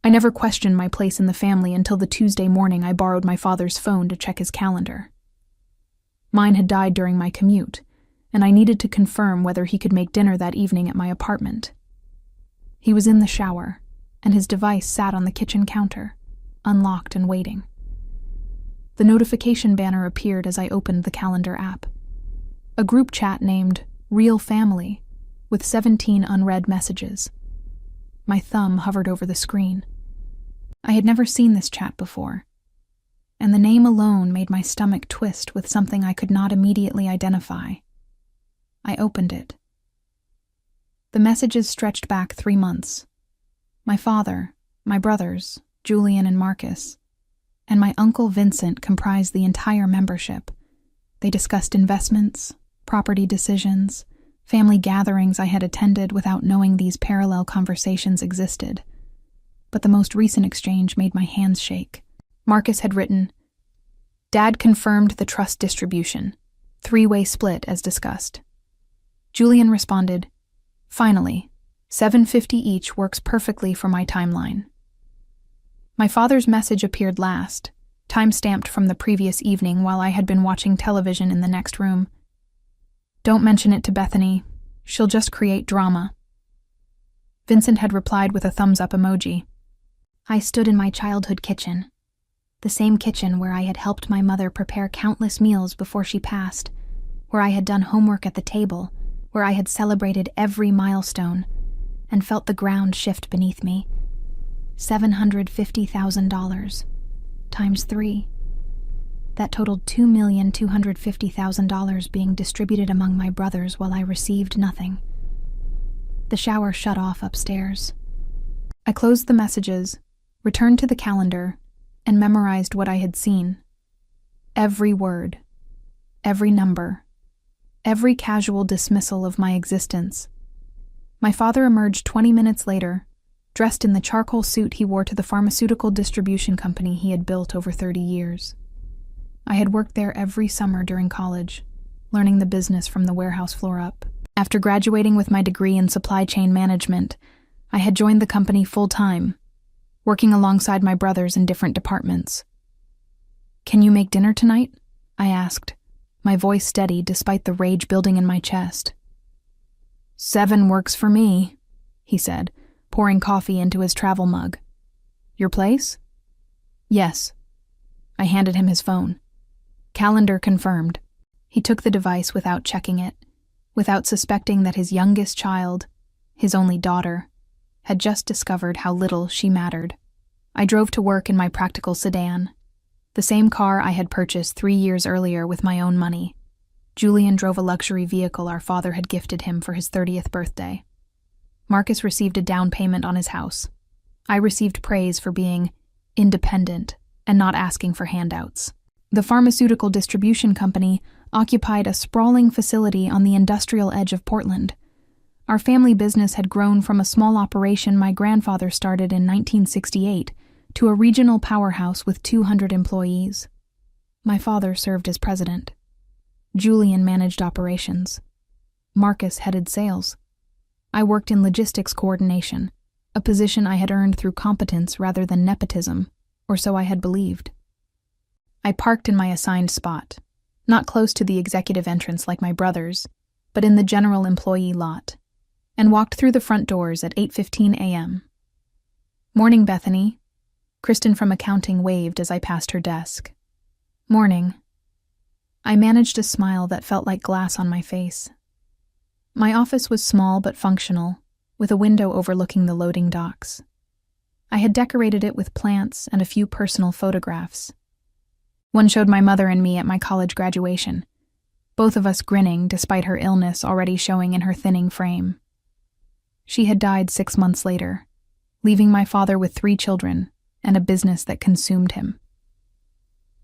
I never questioned my place in the family until the Tuesday morning I borrowed my father's phone to check his calendar. Mine had died during my commute, and I needed to confirm whether he could make dinner that evening at my apartment. He was in the shower, and his device sat on the kitchen counter, unlocked and waiting. The notification banner appeared as I opened the calendar app. A group chat named Real Family, with 17 unread messages. My thumb hovered over the screen. I had never seen this chat before, and the name alone made my stomach twist with something I could not immediately identify. I opened it. The messages stretched back 3 months. My father, my brothers, Julian and Marcus, and my uncle Vincent comprised the entire membership. They discussed investments, property decisions, family gatherings I had attended without knowing these parallel conversations existed. But the most recent exchange made my hands shake. Marcus had written, "Dad confirmed the trust distribution. 3-way split as discussed." Julian responded, "Finally, $750 each works perfectly for my timeline." My father's message appeared last, time-stamped from the previous evening while I had been watching television in the next room. "Don't mention it to Bethany. She'll just create drama." Vincent had replied with a thumbs-up emoji. I stood in my childhood kitchen, the same kitchen where I had helped my mother prepare countless meals before she passed, where I had done homework at the table, where I had celebrated every milestone, and felt the ground shift beneath me. $750,000 times 3. That totaled $2,250,000 being distributed among my brothers while I received nothing. The shower shut off upstairs. I closed the messages, returned to the calendar, and memorized what I had seen. Every word, every number, every casual dismissal of my existence. My father emerged 20 minutes later, dressed in the charcoal suit he wore to the pharmaceutical distribution company he had built over 30 years. I had worked there every summer during college, learning the business from the warehouse floor up. After graduating with my degree in supply chain management, I had joined the company full-time, working alongside my brothers in different departments. "Can you make dinner tonight?" I asked, my voice steady despite the rage building in my chest. "7 works for me," he said, pouring coffee into his travel mug. "Your place?" "Yes." I handed him his phone. Calendar confirmed. He took the device without checking it, without suspecting that his youngest child, his only daughter, had just discovered how little she mattered. I drove to work in my practical sedan, the same car I had purchased 3 years earlier with my own money. Julian drove a luxury vehicle our father had gifted him for his 30th birthday. Marcus received a down payment on his house. I received praise for being independent and not asking for handouts. The pharmaceutical distribution company occupied a sprawling facility on the industrial edge of Portland. Our family business had grown from a small operation my grandfather started in 1968 to a regional powerhouse with 200 employees. My father served as president. Julian managed operations. Marcus headed sales. I worked in logistics coordination, a position I had earned through competence rather than nepotism, or so I had believed. I parked in my assigned spot, not close to the executive entrance like my brothers, but in the general employee lot, and walked through the front doors at 8:15 a.m. "Morning, Bethany." Kristen from accounting waved as I passed her desk. "Morning." I managed a smile that felt like glass on my face. My office was small but functional, with a window overlooking the loading docks. I had decorated it with plants and a few personal photographs. One showed my mother and me at my college graduation, both of us grinning despite her illness already showing in her thinning frame. She had died 6 months later, leaving my father with 3 children and a business that consumed him.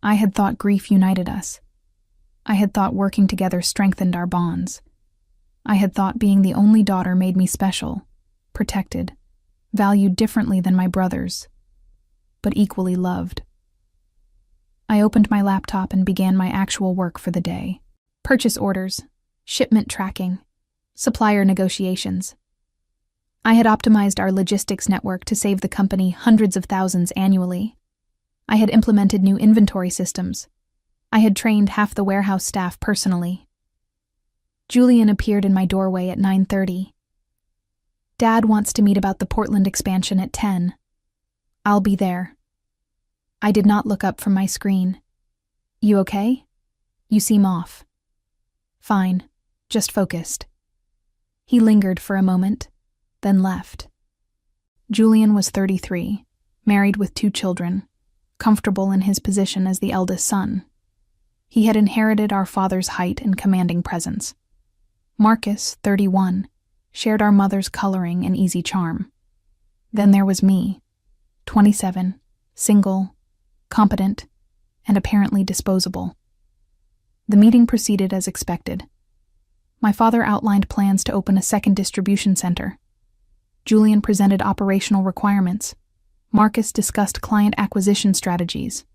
I had thought grief united us. I had thought working together strengthened our bonds. I had thought being the only daughter made me special, protected, valued differently than my brothers, but equally loved. I opened my laptop and began my actual work for the day. Purchase orders, shipment tracking, supplier negotiations. I had optimized our logistics network to save the company hundreds of thousands annually. I had implemented new inventory systems. I had trained half the warehouse staff personally. Julian appeared in my doorway at 9:30. Dad wants to meet about the Portland expansion at 10. I'll be there. I did not look up from my screen. You okay? You seem off. Fine, just focused. He lingered for a moment, then left. Julian was 33, married with 2 children, comfortable in his position as the eldest son. He had inherited our father's height and commanding presence. Marcus, 31, shared our mother's coloring and easy charm. Then there was me, 27, single, competent, and apparently disposable. The meeting proceeded as expected. My father outlined plans to open a second distribution center. Julian presented operational requirements. Marcus discussed client acquisition strategies.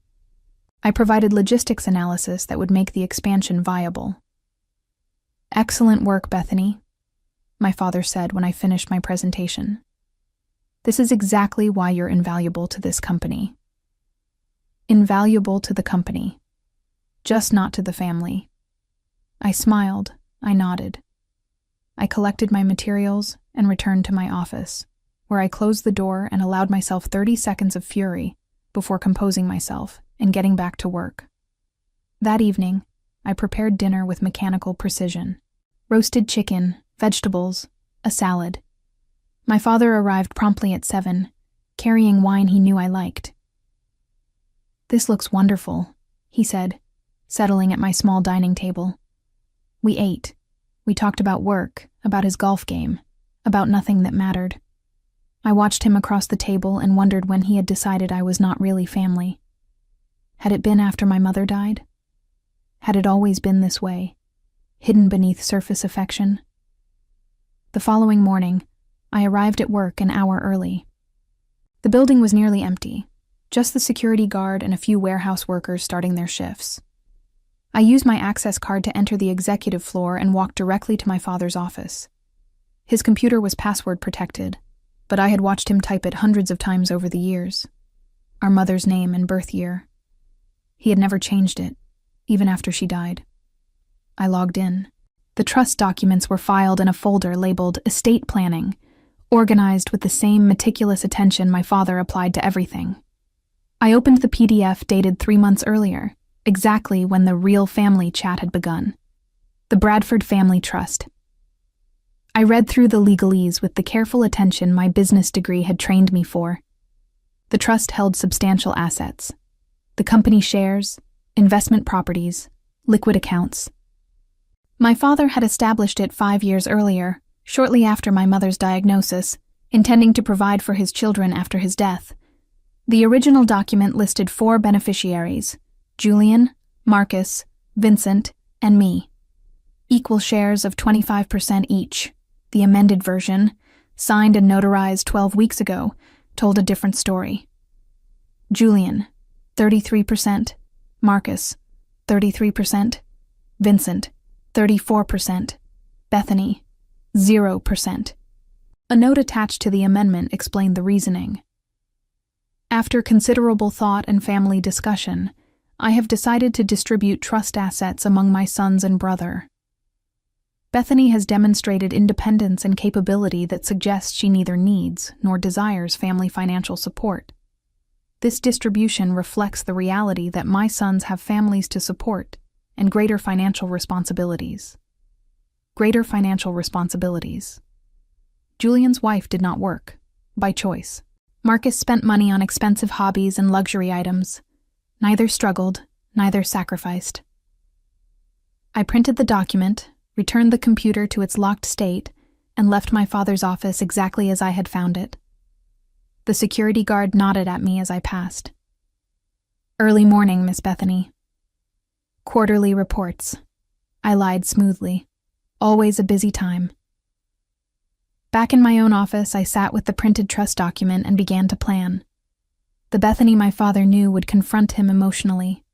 I provided logistics analysis that would make the expansion viable. Excellent work, Bethany, my father said when I finished my presentation. This is exactly why you're invaluable to this company. Invaluable to the company, just not to the family. I smiled, I nodded. I collected my materials and returned to my office, where I closed the door and allowed myself 30 seconds of fury before composing myself and getting back to work. That evening, I prepared dinner with mechanical precision. Roasted chicken, vegetables, a salad. My father arrived promptly at 7, carrying wine he knew I liked. "This looks wonderful," he said, settling at my small dining table. We ate. We talked about work, about his golf game, about nothing that mattered. I watched him across the table and wondered when he had decided I was not really family. Had it been after my mother died? Had it always been this way, hidden beneath surface affection? The following morning, I arrived at work an hour early. The building was nearly empty, just the security guard and a few warehouse workers starting their shifts. I used my access card to enter the executive floor and walked directly to my father's office. His computer was password protected, but I had watched him type it hundreds of times over the years. Our mother's name and birth year. He had never changed it, even after she died. I logged in. The trust documents were filed in a folder labeled Estate Planning, organized with the same meticulous attention my father applied to everything. I opened the PDF dated 3 months earlier, exactly when the real family chat had begun. The Bradford Family Trust. I read through the legalese with the careful attention my business degree had trained me for. The trust held substantial assets. The company shares, investment properties, liquid accounts. My father had established it 5 years earlier, shortly after my mother's diagnosis, intending to provide for his children after his death. The original document listed 4 beneficiaries: Julian, Marcus, Vincent, and me. Equal shares of 25% each. The amended version, signed and notarized 12 weeks ago, told a different story. Julian, 33%. Marcus, 33%. Vincent, 34%. Bethany, 0%. A note attached to the amendment explained the reasoning. After considerable thought and family discussion, I have decided to distribute trust assets among my sons and brother. Bethany has demonstrated independence and capability that suggests she neither needs nor desires family financial support. This distribution reflects the reality that my sons have families to support and greater financial responsibilities. Greater financial responsibilities. Julian's wife did not work, by choice. Marcus spent money on expensive hobbies and luxury items. Neither struggled, neither sacrificed. I printed the document, returned the computer to its locked state, and left my father's office exactly as I had found it. The security guard nodded at me as I passed. "Early morning, Miss Bethany." "Quarterly reports." I lied smoothly. "Always a busy time." Back in my own office, I sat with the printed trust document and began to plan. The Bethany my father knew would confront him emotionally.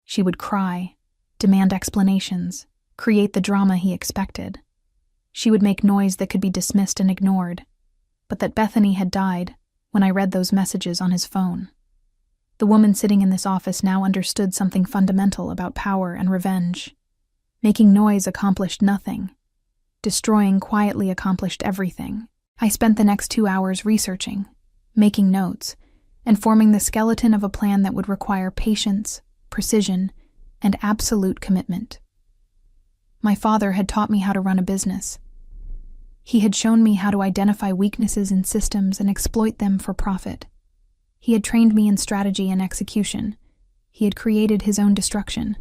She would cry, demand explanations, create the drama he expected. She would make noise that could be dismissed and ignored, but that Bethany had died when I read those messages on his phone. The woman sitting in this office now understood something fundamental about power and revenge. Making noise accomplished nothing. Destroying quietly accomplished everything. I spent the next 2 hours researching, making notes, and forming the skeleton of a plan that would require patience, precision, and absolute commitment. My father had taught me how to run a business. He had shown me how to identify weaknesses in systems and exploit them for profit. He had trained me in strategy and execution. He had created his own destruction.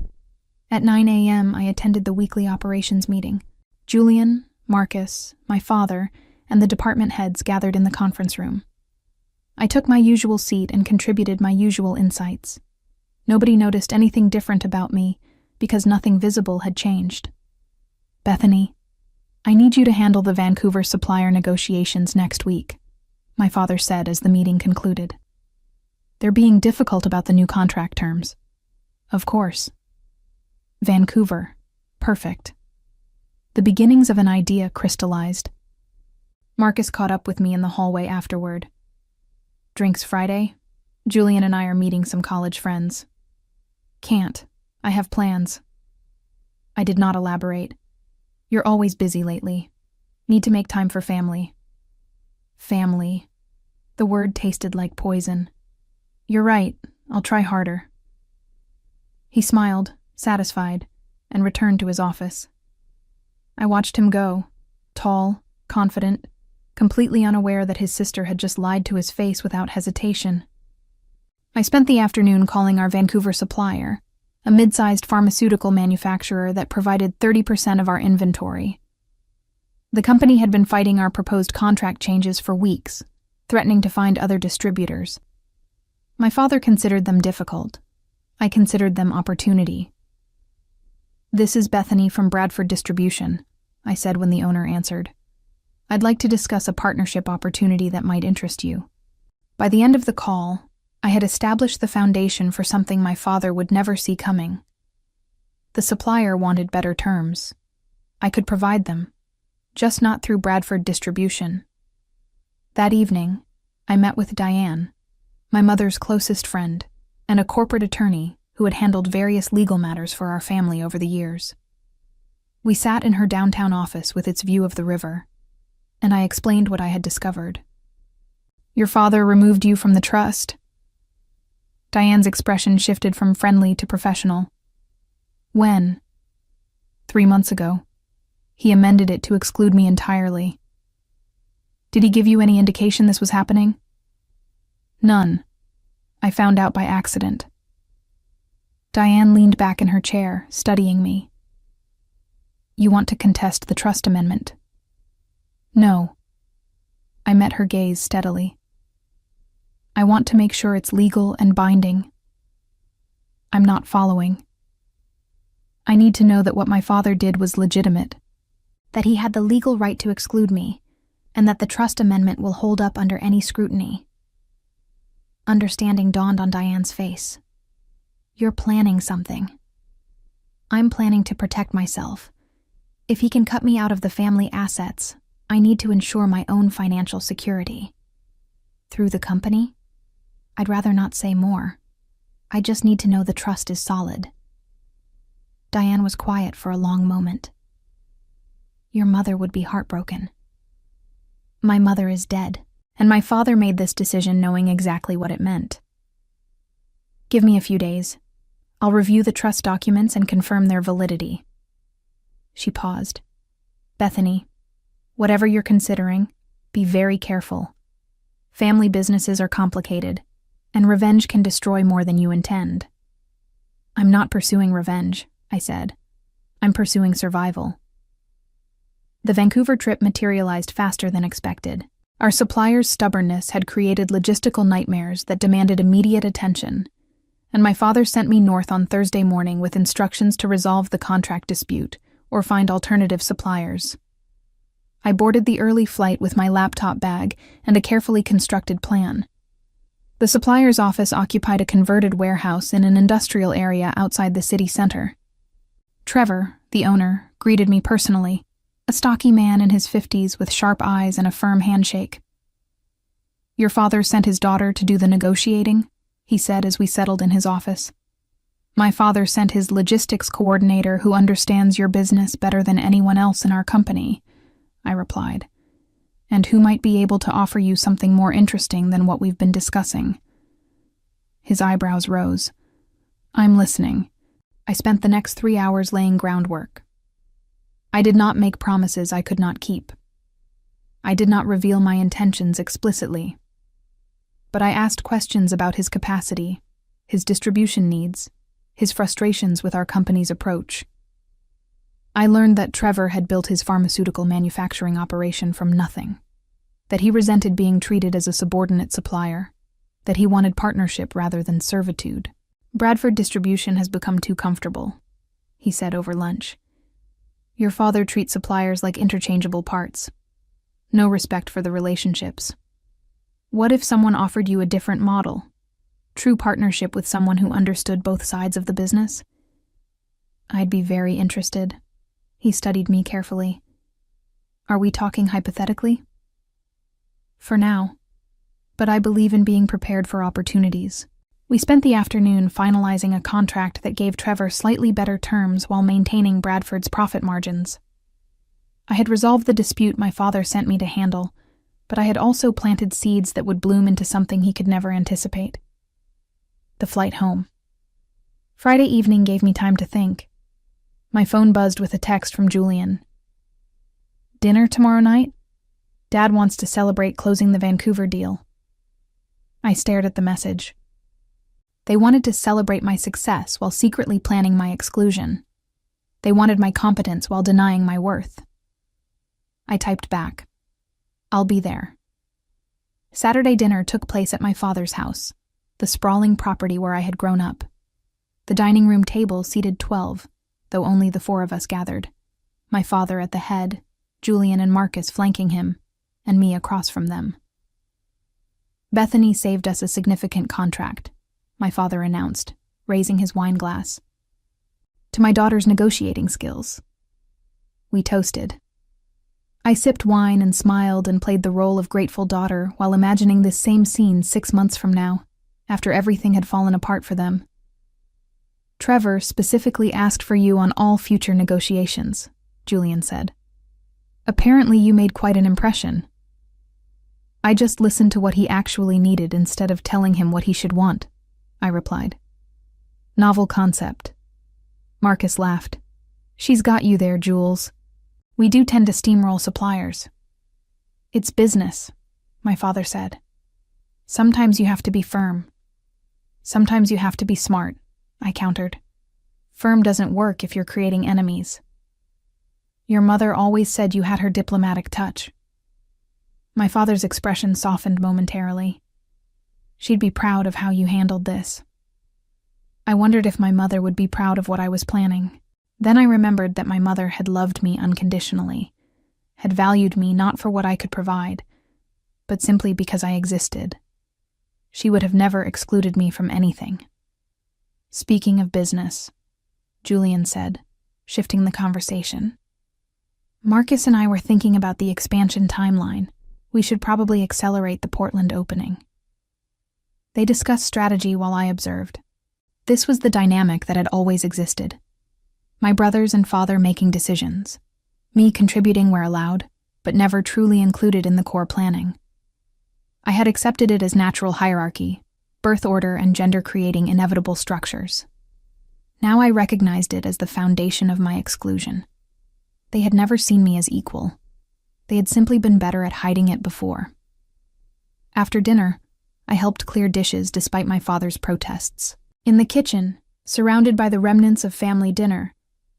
At 9 a.m., I attended the weekly operations meeting. Julian, Marcus, my father, and the department heads gathered in the conference room. I took my usual seat and contributed my usual insights. Nobody noticed anything different about me because nothing visible had changed. Bethany, I need you to handle the Vancouver supplier negotiations next week, my father said as the meeting concluded. They're being difficult about the new contract terms. Of course. Vancouver. Perfect. The beginnings of an idea crystallized. Marcus caught up with me in the hallway afterward. Drinks Friday? Julian and I are meeting some college friends. Can't. I have plans. I did not elaborate. You're always busy lately. Need to make time for family. Family. The word tasted like poison. You're right. I'll try harder. He smiled, satisfied, and returned to his office. I watched him go, tall, confident, completely unaware that his sister had just lied to his face without hesitation. I spent the afternoon calling our Vancouver supplier, a mid-sized pharmaceutical manufacturer that provided 30% of our inventory. The company had been fighting our proposed contract changes for weeks, threatening to find other distributors. My father considered them difficult. I considered them opportunity. This is Bethany from Bradford Distribution, I said when the owner answered. I'd like to discuss a partnership opportunity that might interest you. By the end of the call, I had established the foundation for something my father would never see coming. The supplier wanted better terms. I could provide them, just not through Bradford Distribution. That evening, I met with Diane, my mother's closest friend, and a corporate attorney who had handled various legal matters for our family over the years. We sat in her downtown office with its view of the river, and I explained what I had discovered. Your father removed you from the trust. Diane's expression shifted from friendly to professional. When? 3 months ago. He amended it to exclude me entirely. Did he give you any indication this was happening? None. I found out by accident. Diane leaned back in her chair, studying me. You want to contest the trust amendment? No. I met her gaze steadily. I want to make sure it's legal and binding. I'm not following. I need to know that what my father did was legitimate, that he had the legal right to exclude me, and that the trust amendment will hold up under any scrutiny. Understanding dawned on Diane's face. You're planning something. I'm planning to protect myself. If he can cut me out of the family assets, I need to ensure my own financial security. Through the company? I'd rather not say more. I just need to know the trust is solid. Diane was quiet for a long moment. Your mother would be heartbroken. My mother is dead, and my father made this decision knowing exactly what it meant. Give me a few days. I'll review the trust documents and confirm their validity. She paused. Bethany, whatever you're considering, be very careful. Family businesses are complicated, and revenge can destroy more than you intend. I'm not pursuing revenge, I said. I'm pursuing survival. The Vancouver trip materialized faster than expected. Our supplier's stubbornness had created logistical nightmares that demanded immediate attention, and my father sent me north on Thursday morning with instructions to resolve the contract dispute or find alternative suppliers. I boarded the early flight with my laptop bag and a carefully constructed plan. The supplier's office occupied a converted warehouse in an industrial area outside the city center. Trevor, the owner, greeted me personally, a stocky man in his 50s with sharp eyes and a firm handshake. Your father sent his daughter to do the negotiating, he said as we settled in his office. My father sent his logistics coordinator who understands your business better than anyone else in our company, I replied, and who might be able to offer you something more interesting than what we've been discussing. His eyebrows rose. I'm listening. I spent the next 3 hours laying groundwork. I did not make promises I could not keep. I did not reveal my intentions explicitly. But I asked questions about his capacity, his distribution needs, his frustrations with our company's approach. I learned that Trevor had built his pharmaceutical manufacturing operation from nothing, that he resented being treated as a subordinate supplier, that he wanted partnership rather than servitude. Bradford Distribution has become too comfortable, he said over lunch. Your father treats suppliers like interchangeable parts. No respect for the relationships. What if someone offered you a different model? True partnership with someone who understood both sides of the business? I'd be very interested. He studied me carefully. Are we talking hypothetically? For now. But I believe in being prepared for opportunities. We spent the afternoon finalizing a contract that gave Trevor slightly better terms while maintaining Bradford's profit margins. I had resolved the dispute my father sent me to handle, but I had also planted seeds that would bloom into something he could never anticipate. The flight home. Friday evening gave me time to think. My phone buzzed with a text from Julian. Dinner tomorrow night? Dad wants to celebrate closing the Vancouver deal. I stared at the message. They wanted to celebrate my success while secretly planning my exclusion. They wanted my competence while denying my worth. I typed back. I'll be there. Saturday dinner took place at my father's house, the sprawling property where I had grown up. The dining room table seated 12, though only the 4 of us gathered. My father at the head, Julian and Marcus flanking him, and me across from them. Bethany saved us a significant contract, my father announced, raising his wine glass. To my daughter's negotiating skills. We toasted. I sipped wine and smiled and played the role of grateful daughter while imagining this same scene 6 months from now, after everything had fallen apart for them. Trevor specifically asked for you on all future negotiations, Julian said. Apparently you made quite an impression. I just listened to what he actually needed instead of telling him what he should want, I replied. Novel concept. Marcus laughed. She's got you there, Jules. We do tend to steamroll suppliers. It's business, my father said. Sometimes you have to be firm. Sometimes you have to be smart, I countered. Firm doesn't work if you're creating enemies. Your mother always said you had her diplomatic touch. My father's expression softened momentarily. She'd be proud of how you handled this. I wondered if my mother would be proud of what I was planning. Then I remembered that my mother had loved me unconditionally, had valued me not for what I could provide, but simply because I existed. She would have never excluded me from anything. Speaking of business, Julian said, shifting the conversation. Marcus and I were thinking about the expansion timeline. We should probably accelerate the Portland opening. They discussed strategy while I observed. This was the dynamic that had always existed. My brothers and father making decisions, me contributing where allowed, but never truly included in the core planning. I had accepted it as natural hierarchy, birth order and gender creating inevitable structures. Now I recognized it as the foundation of my exclusion. They had never seen me as equal. They had simply been better at hiding it before. After dinner, I helped clear dishes despite my father's protests. In the kitchen, surrounded by the remnants of family dinner,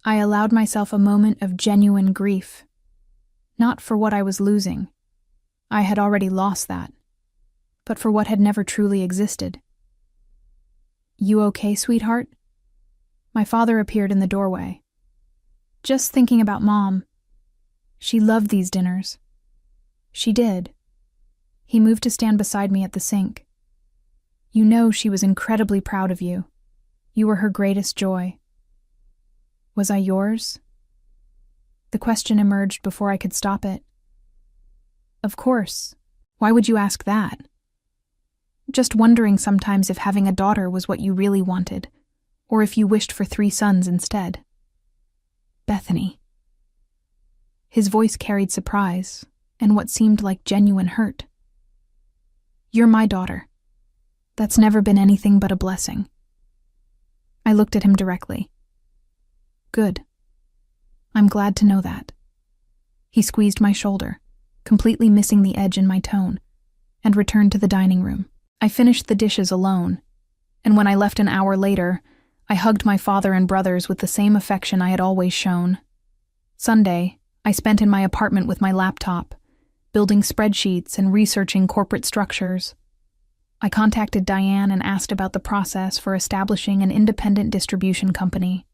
I allowed myself a moment of genuine grief. Not for what I was losing. I had already lost that. But for what had never truly existed. You okay, sweetheart? My father appeared in the doorway. Just thinking about Mom. She loved these dinners. She did. He moved to stand beside me at the sink. You know she was incredibly proud of you. You were her greatest joy. Was I yours? The question emerged before I could stop it. Of course. Why would you ask that? Just wondering sometimes if having a daughter was what you really wanted, or if you wished for 3 sons instead. Bethany. His voice carried surprise and what seemed like genuine hurt. You're my daughter. That's never been anything but a blessing. I looked at him directly. Good. I'm glad to know that. He squeezed my shoulder, completely missing the edge in my tone, and returned to the dining room. I finished the dishes alone, and when I left an hour later, I hugged my father and brothers with the same affection I had always shown. Sunday, I spent in my apartment with my laptop, building spreadsheets and researching corporate structures. I contacted Diane and asked about the process for establishing an independent distribution company.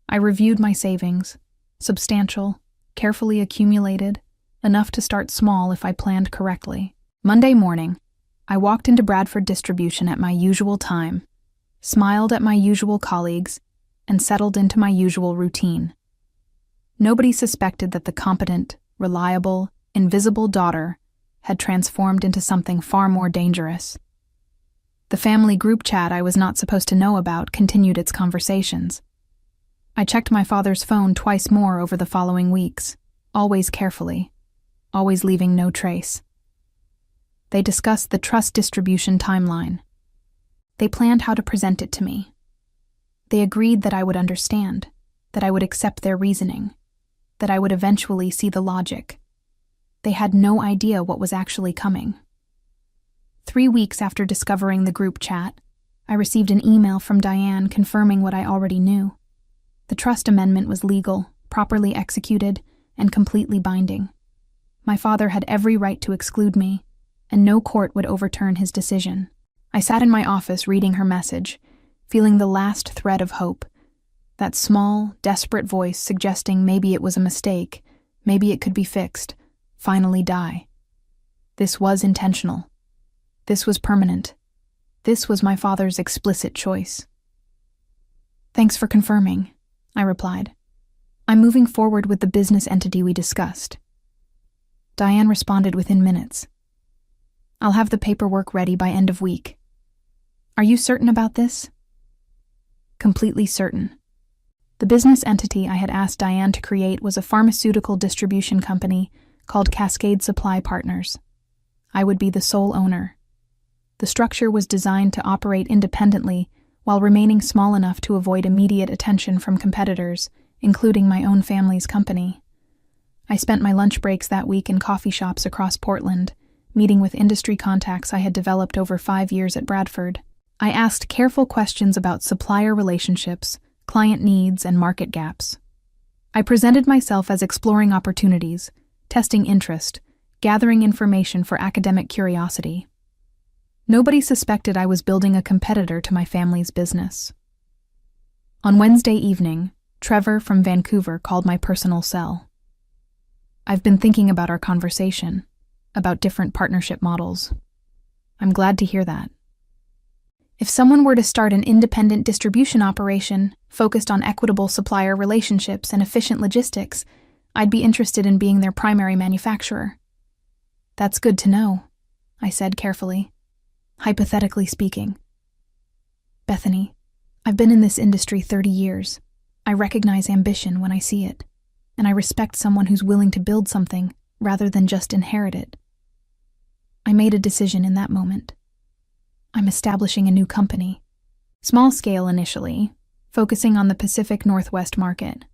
I reviewed my savings, substantial, carefully accumulated, enough to start small if I planned correctly. Monday morning, I walked into Bradford Distribution at my usual time, smiled at my usual colleagues, and settled into my usual routine. Nobody suspected that the competent, reliable, invisible daughter had transformed into something far more dangerous. The family group chat I was not supposed to know about continued its conversations. I checked my father's phone twice more over the following weeks, always carefully, always leaving no trace. They discussed the trust distribution timeline. They planned how to present it to me. They agreed that I would understand, that I would accept their reasoning, that I would eventually see the logic. They had no idea what was actually coming. 3 weeks after discovering the group chat, I received an email from Diane confirming what I already knew. The trust amendment was legal, properly executed, and completely binding. My father had every right to exclude me, and no court would overturn his decision. I sat in my office reading her message, feeling the last thread of hope, that small, desperate voice suggesting maybe it was a mistake, maybe it could be fixed, finally die. This was intentional. This was permanent. This was my father's explicit choice. Thanks for confirming, I replied. I'm moving forward with the business entity we discussed. Diane responded within minutes. I'll have the paperwork ready by end of week. Are you certain about this? Completely certain. The business entity I had asked Diane to create was a pharmaceutical distribution company called Cascade Supply Partners. I would be the sole owner. The structure was designed to operate independently while remaining small enough to avoid immediate attention from competitors, including my own family's company. I spent my lunch breaks that week in coffee shops across Portland, meeting with industry contacts I had developed over 5 years at Bradford. I asked careful questions about supplier relationships, client needs, and market gaps. I presented myself as exploring opportunities, testing interest, gathering information for academic curiosity. Nobody suspected I was building a competitor to my family's business. On Wednesday evening, Trevor from Vancouver called my personal cell. I've been thinking about our conversation, about different partnership models. I'm glad to hear that. If someone were to start an independent distribution operation focused on equitable supplier relationships and efficient logistics, I'd be interested in being their primary manufacturer. That's good to know, I said carefully. Hypothetically speaking. Bethany, I've been in this industry 30 years. I recognize ambition when I see it, and I respect someone who's willing to build something rather than just inherit it. I made a decision in that moment. I'm establishing a new company. Small scale initially, focusing on the Pacific Northwest market.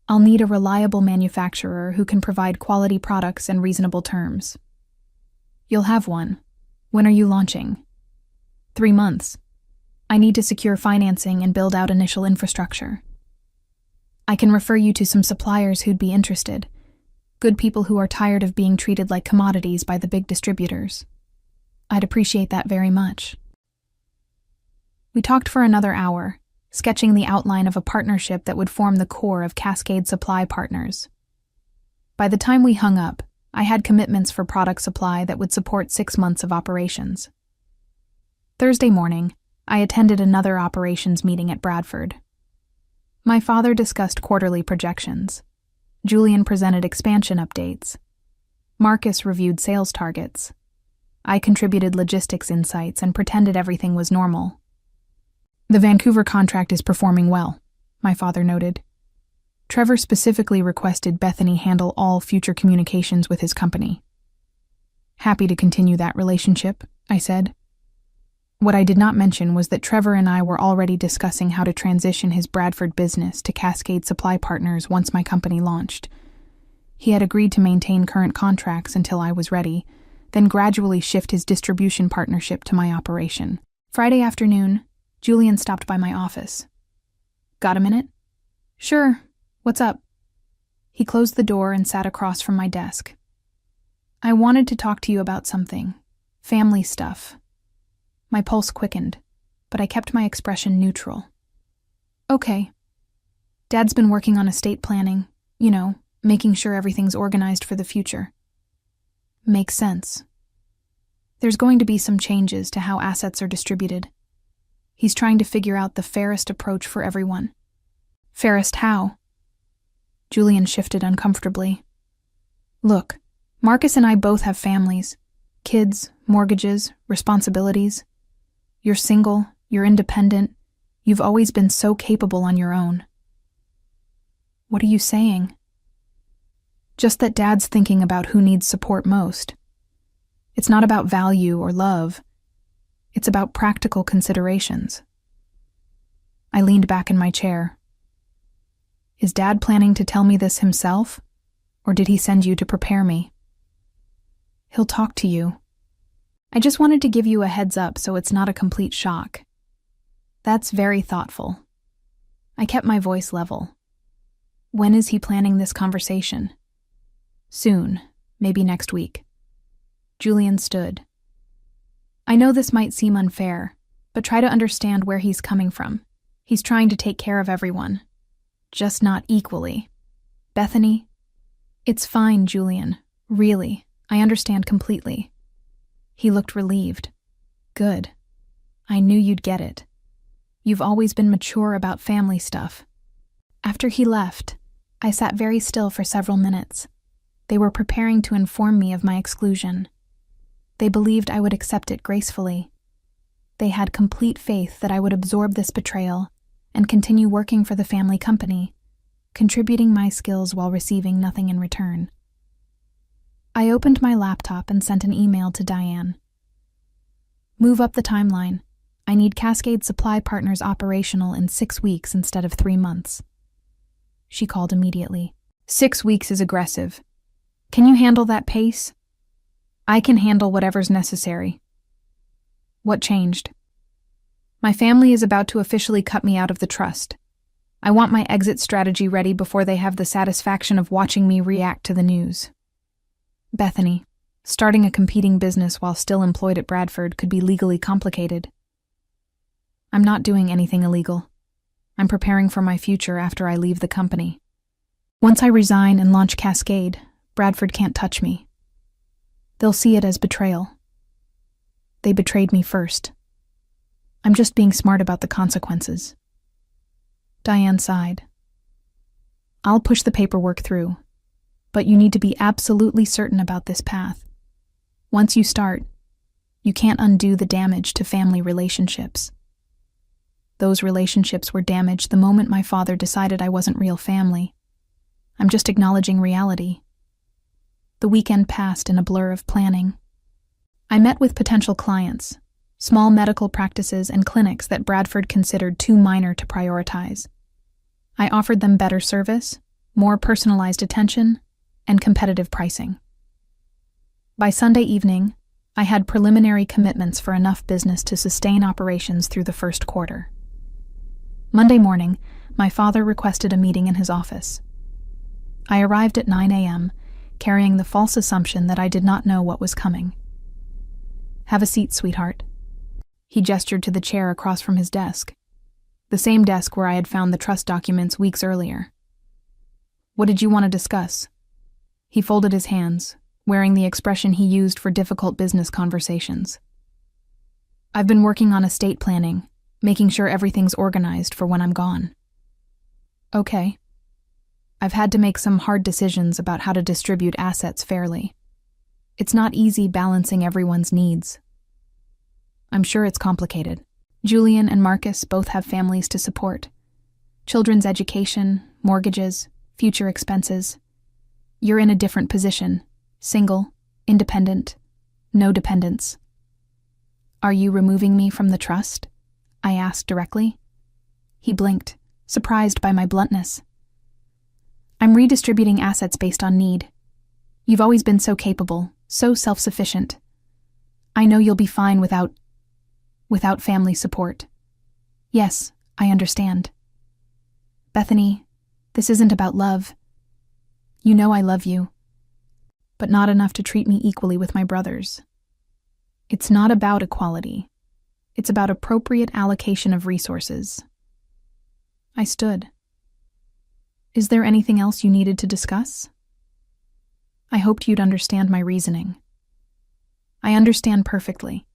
I'll need a reliable manufacturer who can provide quality products and reasonable terms. You'll have one. When are you launching? 3 months. I need to secure financing and build out initial infrastructure. I can refer you to some suppliers who'd be interested. Good people who are tired of being treated like commodities by the big distributors. I'd appreciate that very much. We talked for another hour, sketching the outline of a partnership that would form the core of Cascade Supply Partners. By the time we hung up, I had commitments for product supply that would support 6 months of operations. Thursday morning, I attended another operations meeting at Bradford. My father discussed quarterly projections. Julian presented expansion updates. Marcus reviewed sales targets. I contributed logistics insights and pretended everything was normal. The Vancouver contract is performing well, my father noted. Trevor specifically requested Bethany handle all future communications with his company. Happy to continue that relationship, I said. What I did not mention was that Trevor and I were already discussing how to transition his Bradford business to Cascade Supply Partners once my company launched. He had agreed to maintain current contracts until I was ready, then gradually shift his distribution partnership to my operation. Friday afternoon, Julian stopped by my office. Got a minute? Sure. What's up? He closed the door and sat across from my desk. I wanted to talk to you about something. Family stuff. My pulse quickened, but I kept my expression neutral. Okay. Dad's been working on estate planning, making sure everything's organized for the future. Makes sense. There's going to be some changes to how assets are distributed. He's trying to figure out the fairest approach for everyone. Fairest how? Julian shifted uncomfortably. Look, Marcus and I both have families. Kids, mortgages, responsibilities. You're single, you're independent. You've always been so capable on your own. What are you saying? Just that Dad's thinking about who needs support most. It's not about value or love. It's about practical considerations. I leaned back in my chair. Is Dad planning to tell me this himself, or did he send you to prepare me? He'll talk to you. I just wanted to give you a heads up so it's not a complete shock. That's very thoughtful. I kept my voice level. When is he planning this conversation? Soon, maybe next week. Julian stood. I know this might seem unfair, but try to understand where he's coming from. He's trying to take care of everyone. Just not equally. Bethany? It's fine, Julian. Really, I understand completely. He looked relieved. Good. I knew you'd get it. You've always been mature about family stuff. After he left, I sat very still for several minutes. They were preparing to inform me of my exclusion. They believed I would accept it gracefully. They had complete faith that I would absorb this betrayal and continue working for the family company, contributing my skills while receiving nothing in return. I opened my laptop and sent an email to Diane. Move up the timeline. I need Cascade Supply Partners operational in 6 weeks instead of 3 months. She called immediately. 6 weeks is aggressive. Can you handle that pace? I can handle whatever's necessary. What changed? My family is about to officially cut me out of the trust. I want my exit strategy ready before they have the satisfaction of watching me react to the news. Bethany, starting a competing business while still employed at Bradford could be legally complicated. I'm not doing anything illegal. I'm preparing for my future after I leave the company. Once I resign and launch Cascade, Bradford can't touch me. They'll see it as betrayal. They betrayed me first. I'm just being smart about the consequences. Diane sighed. I'll push the paperwork through, but you need to be absolutely certain about this path. Once you start, you can't undo the damage to family relationships. Those relationships were damaged the moment my father decided I wasn't real family. I'm just acknowledging reality. The weekend passed in a blur of planning. I met with potential clients, small medical practices and clinics that Bradford considered too minor to prioritize. I offered them better service, more personalized attention, and competitive pricing. By Sunday evening, I had preliminary commitments for enough business to sustain operations through the first quarter. Monday morning, my father requested a meeting in his office. I arrived at 9 a.m., carrying the false assumption that I did not know what was coming. Have a seat, sweetheart. He gestured to the chair across from his desk, the same desk where I had found the trust documents weeks earlier. What did you want to discuss? He folded his hands, wearing the expression he used for difficult business conversations. I've been working on estate planning, making sure everything's organized for when I'm gone. Okay. I've had to make some hard decisions about how to distribute assets fairly. It's not easy balancing everyone's needs. I'm sure it's complicated. Julian and Marcus both have families to support. Children's education, mortgages, future expenses. You're in a different position. Single, independent, no dependents. Are you removing me from the trust? I asked directly. He blinked, surprised by my bluntness. I'm redistributing assets based on need. You've always been so capable, so self-sufficient. I know you'll be fine without family support. Yes, I understand. Bethany, this isn't about love. You know I love you, but not enough to treat me equally with my brothers. It's not about equality. It's about appropriate allocation of resources. I stood. Is there anything else you needed to discuss? I hoped you'd understand my reasoning. I understand perfectly.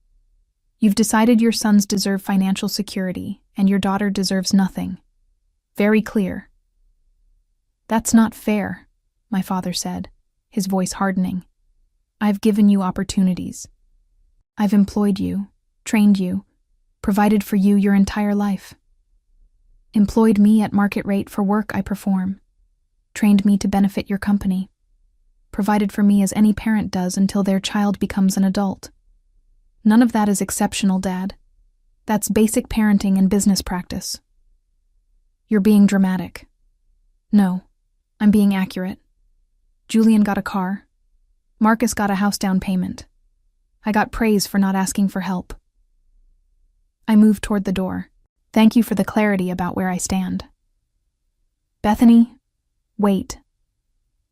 You've decided your sons deserve financial security and your daughter deserves nothing. Very clear. That's not fair, my father said, his voice hardening. I've given you opportunities. I've employed you, trained you, provided for you your entire life. Employed me at market rate for work I perform. Trained me to benefit your company. Provided for me as any parent does until their child becomes an adult. None of that is exceptional, Dad. That's basic parenting and business practice. You're being dramatic. No, I'm being accurate. Julian got a car. Marcus got a house down payment. I got praise for not asking for help. I moved toward the door. Thank you for the clarity about where I stand. Bethany, wait.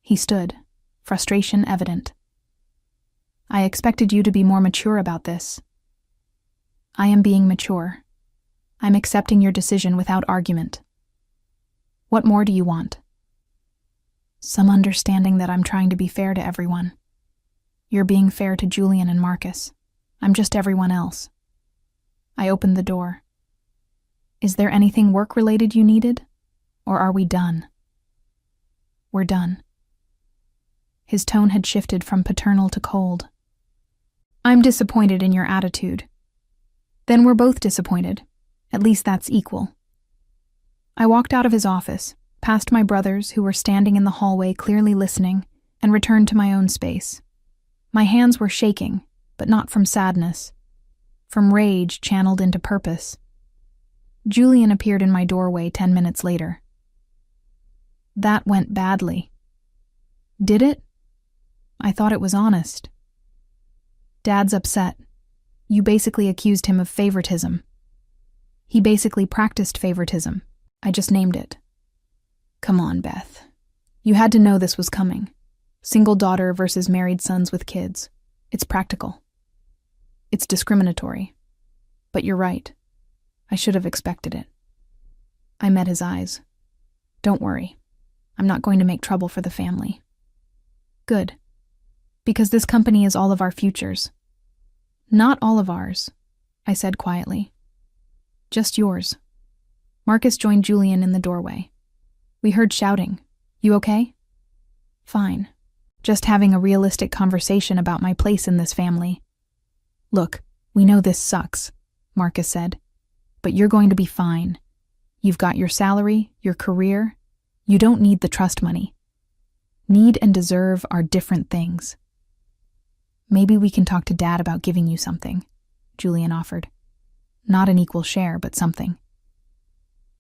He stood, frustration evident. I expected you to be more mature about this. I am being mature. I'm accepting your decision without argument. What more do you want? Some understanding that I'm trying to be fair to everyone. You're being fair to Julian and Marcus. I'm just everyone else. I opened the door. Is there anything work-related you needed? Or are we done? We're done. His tone had shifted from paternal to cold. I'm disappointed in your attitude. Then we're both disappointed. At least that's equal. I walked out of his office, past my brothers who were standing in the hallway clearly listening, and returned to my own space. My hands were shaking, but not from sadness. From rage channeled into purpose. Julian appeared in my doorway 10 minutes later. That went badly. Did it? I thought it was honest. Dad's upset. You basically accused him of favoritism. He basically practiced favoritism. I just named it. Come on, Beth. You had to know this was coming. Single daughter versus married sons with kids. It's practical. It's discriminatory. But you're right. I should have expected it. I met his eyes. Don't worry. I'm not going to make trouble for the family. Good. Because this company is all of our futures. Not all of ours, I said quietly. Just yours. Marcus joined Julian in the doorway. We heard shouting. You okay? Fine. Just having a realistic conversation about my place in this family. Look, we know this sucks, Marcus said. But you're going to be fine. You've got your salary, your career. You don't need the trust money. Need and deserve are different things. Maybe we can talk to Dad about giving you something, Julian offered. Not an equal share, but something.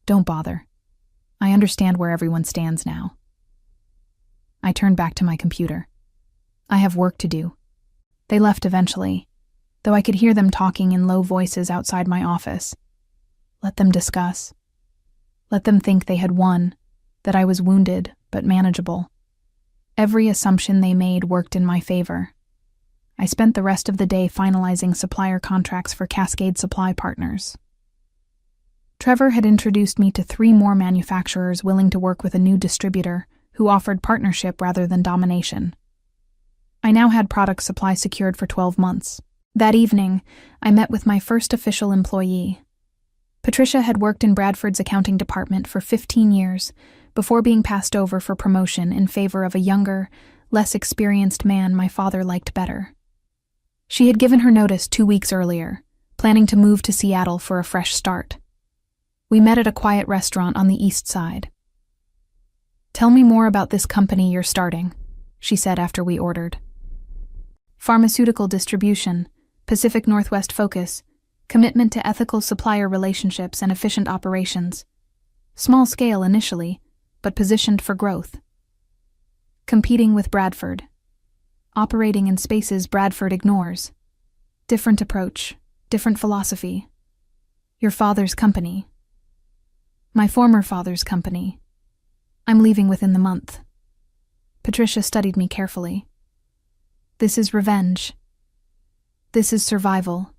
Don't bother. I understand where everyone stands now. I turned back to my computer. I have work to do. They left eventually, though I could hear them talking in low voices outside my office. Let them discuss. Let them think they had won, that I was wounded but manageable. Every assumption they made worked in my favor. I spent the rest of the day finalizing supplier contracts for Cascade Supply Partners. Trevor had introduced me to 3 more manufacturers willing to work with a new distributor who offered partnership rather than domination. I now had product supply secured for 12 months. That evening, I met with my first official employee. Patricia had worked in Bradford's accounting department for 15 years before being passed over for promotion in favor of a younger, less experienced man my father liked better. She had given her notice 2 weeks earlier, planning to move to Seattle for a fresh start. We met at a quiet restaurant on the east side. "Tell me more about this company you're starting," she said after we ordered. "Pharmaceutical distribution, Pacific Northwest focus, commitment to ethical supplier relationships and efficient operations. Small scale initially, but positioned for growth. Competing with Bradford. Operating in spaces Bradford ignores. Different approach, different philosophy. Your father's company." "My former father's company. I'm leaving within the month." Patricia studied me carefully. "This is revenge. This is survival.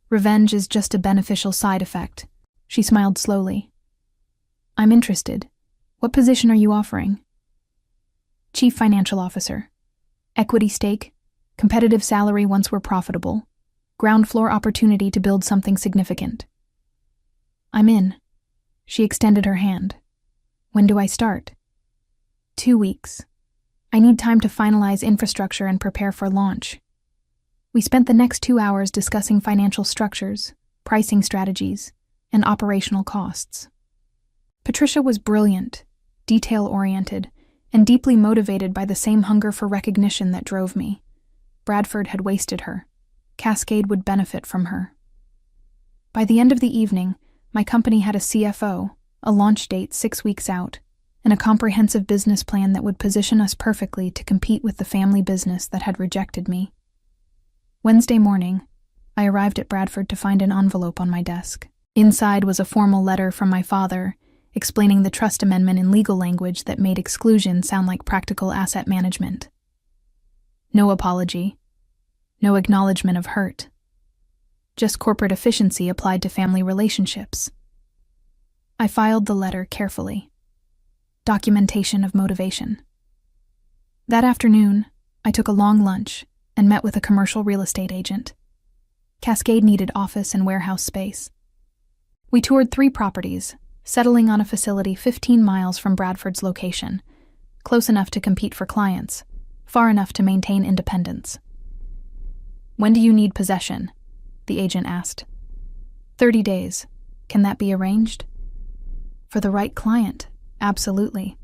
Revenge is just a beneficial side effect." She smiled slowly. "I'm interested. What position are you offering?" "Chief Financial Officer. Equity stake, competitive salary once we're profitable, ground floor opportunity to build something significant." "I'm in." She extended her hand. "When do I start?" 2 weeks. I need time to finalize infrastructure and prepare for launch." We spent the next 2 hours discussing financial structures, pricing strategies, and operational costs. Patricia was brilliant, detail-oriented, and deeply motivated by the same hunger for recognition that drove me. Bradford had wasted her. Cascade would benefit from her. By the end of the evening, my company had a CFO, a launch date 6 weeks out, and a comprehensive business plan that would position us perfectly to compete with the family business that had rejected me. Wednesday morning, I arrived at Bradford to find an envelope on my desk. Inside was a formal letter from my father, explaining the trust amendment in legal language that made exclusion sound like practical asset management. No apology. No acknowledgement of hurt. Just corporate efficiency applied to family relationships. I filed the letter carefully. Documentation of motivation. That afternoon, I took a long lunch and met with a commercial real estate agent. Cascade needed office and warehouse space. We toured 3 properties, settling on a facility 15 miles from Bradford's location, close enough to compete for clients, far enough to maintain independence. "When do you need possession?" the agent asked. 30 days. Can that be arranged?" "For the right client, absolutely."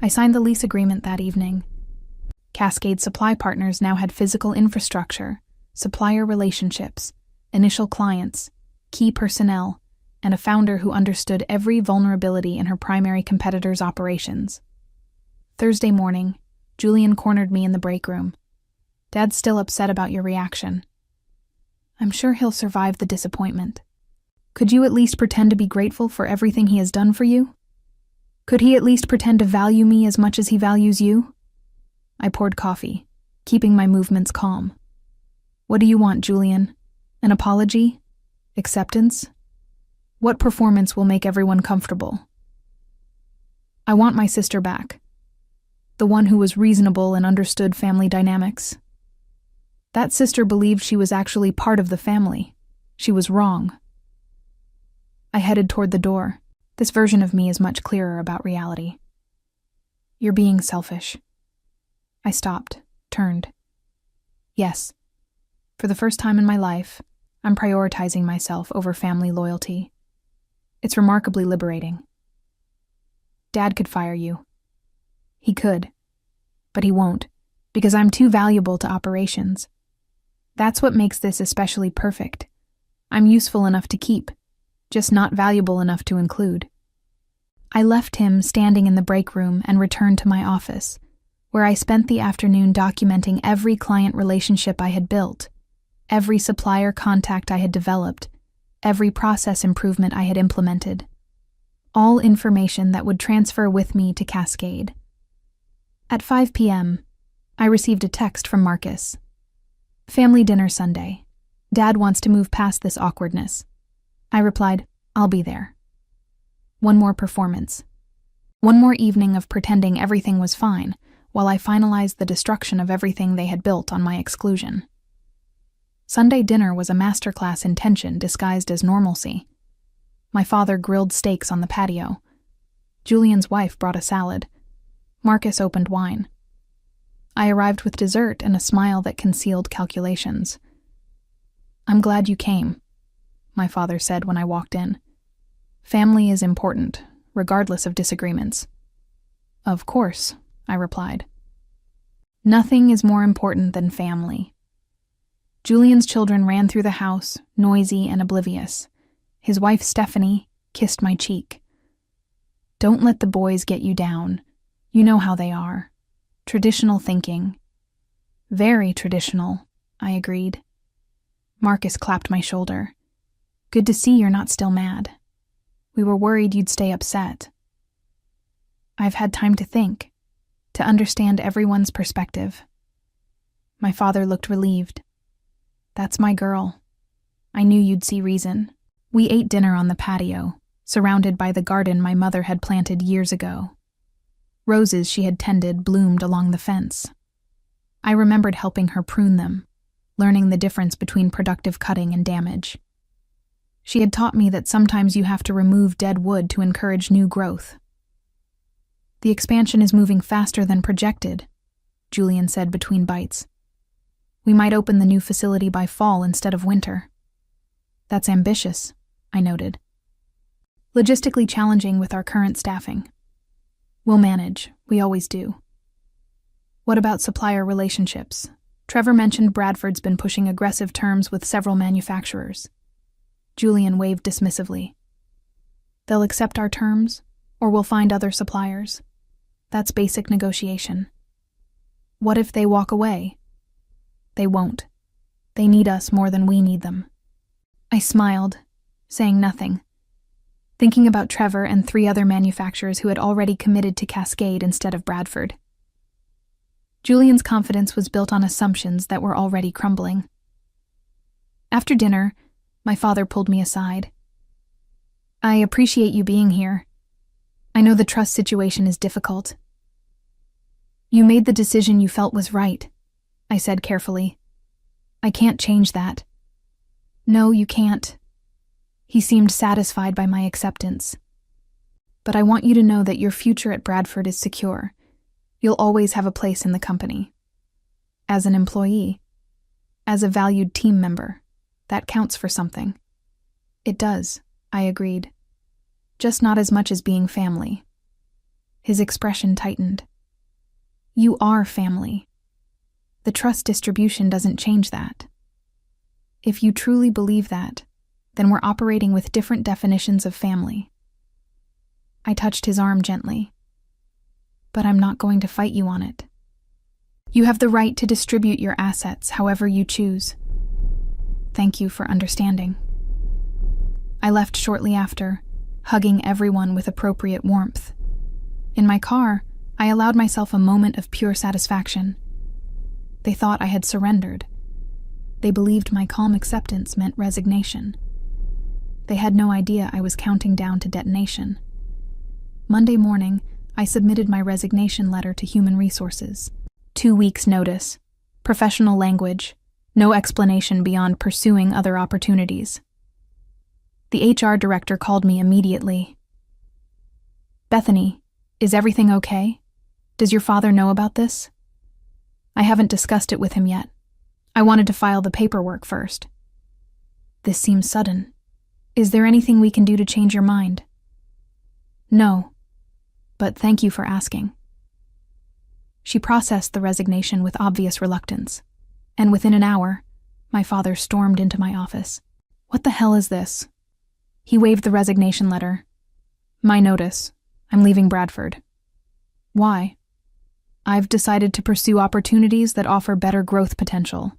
I signed the lease agreement that evening. Cascade Supply Partners now had physical infrastructure, supplier relationships, initial clients, key personnel, and a founder who understood every vulnerability in her primary competitor's operations. Thursday morning, Julian cornered me in the break room. "Dad's still upset about your reaction." "I'm sure he'll survive the disappointment." "Could you at least pretend to be grateful for everything he has done for you? Could he at least pretend to value me as much as he values you?" I poured coffee, keeping my movements calm. "What do you want, Julian? An apology? Acceptance? What performance will make everyone comfortable?" "I want my sister back. The one who was reasonable and understood family dynamics. That sister believed she was actually part of the family. She was wrong." I headed toward the door. This version of me is much clearer about reality. "You're being selfish." I stopped, turned. Yes, for the first time in my life, I'm prioritizing myself over family loyalty. It's remarkably liberating. "Dad could fire you." "He could, but he won't, because I'm too valuable to operations. That's what makes this especially perfect. I'm useful enough to keep, just not valuable enough to include." I left him standing in the break room and returned to my office, where I spent the afternoon documenting every client relationship I had built, every supplier contact I had developed, every process improvement I had implemented. All information that would transfer with me to Cascade. At 5 p.m., I received a text from Marcus. "Family dinner Sunday. Dad wants to move past this awkwardness." I replied, "I'll be there." One more performance. One more evening of pretending everything was fine, while I finalized the destruction of everything they had built on my exclusion. Sunday dinner was a masterclass in tension disguised as normalcy. My father grilled steaks on the patio. Julian's wife brought a salad. Marcus opened wine. I arrived with dessert and a smile that concealed calculations. "I'm glad you came," my father said when I walked in. "Family is important, regardless of disagreements." "Of course," I replied. Nothing is more important than family. Julian's children ran through the house, noisy and oblivious. His wife, Stephanie, kissed my cheek. "Don't let the boys get you down. You know how they are. Traditional thinking." "Very traditional," I agreed. Marcus clapped my shoulder. "Good to see you're not still mad. We were worried you'd stay upset." "I've had time to think, to understand everyone's perspective." My father looked relieved. "That's my girl. I knew you'd see reason." We ate dinner on the patio, surrounded by the garden my mother had planted years ago. Roses she had tended bloomed along the fence. I remembered helping her prune them, learning the difference between productive cutting and damage. She had taught me that sometimes you have to remove dead wood to encourage new growth. "The expansion is moving faster than projected," Julian said between bites. "We might open the new facility by fall instead of winter." "That's ambitious," I noted. "Logistically challenging with our current staffing. We'll manage, we always do." "What about supplier relationships? Trevor mentioned Bradford's been pushing aggressive terms with several manufacturers." Julian waved dismissively. "They'll accept our terms, or we'll find other suppliers. That's basic negotiation." "What if they walk away?" "They won't. They need us more than we need them." I smiled, saying nothing, thinking about Trevor and 3 other manufacturers who had already committed to Cascade instead of Bradford. Julian's confidence was built on assumptions that were already crumbling. After dinner, my father pulled me aside. "I appreciate you being here. I know the trust situation is difficult." "You made the decision you felt was right," I said carefully. "I can't change that." "No, you can't." He seemed satisfied by my acceptance. "But I want you to know that your future at Bradford is secure. You'll always have a place in the company. As an employee, as a valued team member, that counts for something." "It does," I agreed. "Just not as much as being family." His expression tightened. "You are family. The trust distribution doesn't change that. If you truly believe that, then we're operating with different definitions of family." I touched his arm gently. "But I'm not going to fight you on it. You have the right to distribute your assets however you choose. Thank you for understanding." I left shortly after, hugging everyone with appropriate warmth. In my car, I allowed myself a moment of pure satisfaction. They thought I had surrendered. They believed my calm acceptance meant resignation. They had no idea I was counting down to detonation. Monday morning, I submitted my resignation letter to Human Resources. 2 weeks' notice, professional language, no explanation beyond pursuing other opportunities. The HR director called me immediately. "Bethany, is everything okay? Does your father know about this?" "I haven't discussed it with him yet. I wanted to file the paperwork first." "This seems sudden. Is there anything we can do to change your mind?" "No, but thank you for asking." She processed the resignation with obvious reluctance, and within an hour, my father stormed into my office. "What the hell is this?" He waved the resignation letter. "My notice. I'm leaving Bradford." "Why?" "I've decided to pursue opportunities that offer better growth potential."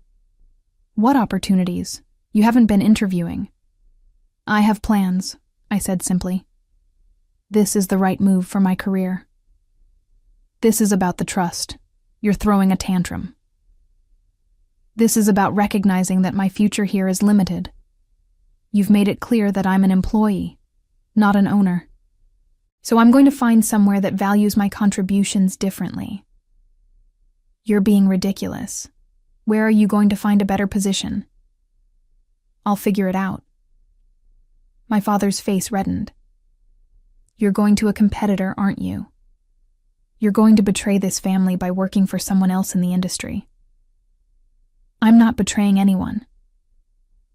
"What opportunities? You haven't been interviewing." "I have plans," I said simply. "This is the right move for my career." "This is about the trust. You're throwing a tantrum." "This is about recognizing that my future here is limited. You've made it clear that I'm an employee, not an owner. So I'm going to find somewhere that values my contributions differently." "You're being ridiculous. Where are you going to find a better position?" "I'll figure it out." My father's face reddened. "You're going to a competitor, aren't you? You're going to betray this family by working for someone else in the industry. I'm not betraying anyone.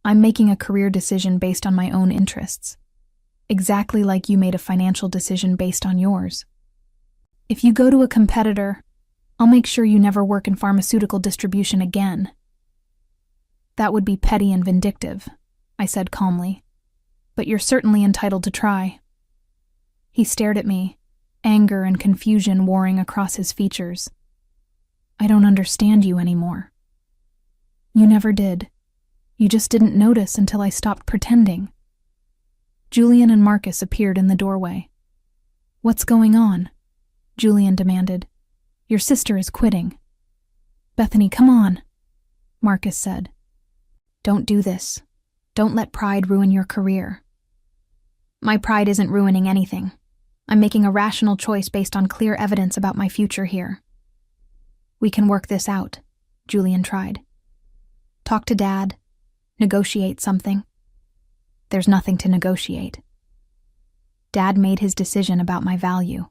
I'm making a career decision based on my own interests, exactly like you made a financial decision based on yours. If you go to a competitor, I'll make sure you never work in pharmaceutical distribution again. That would be petty and vindictive, I said calmly, but you're certainly entitled to try. He stared at me, anger and confusion warring across his features. I don't understand you anymore. You never did. You just didn't notice until I stopped pretending. Julian and Marcus appeared in the doorway. What's going on? Julian demanded. Your sister is quitting. Bethany, come on, Marcus said. Don't do this. Don't let pride ruin your career. My pride isn't ruining anything. I'm making a rational choice based on clear evidence about my future here. We can work this out, Julian tried. Talk to Dad. Negotiate something. There's nothing to negotiate. Dad made his decision about my value.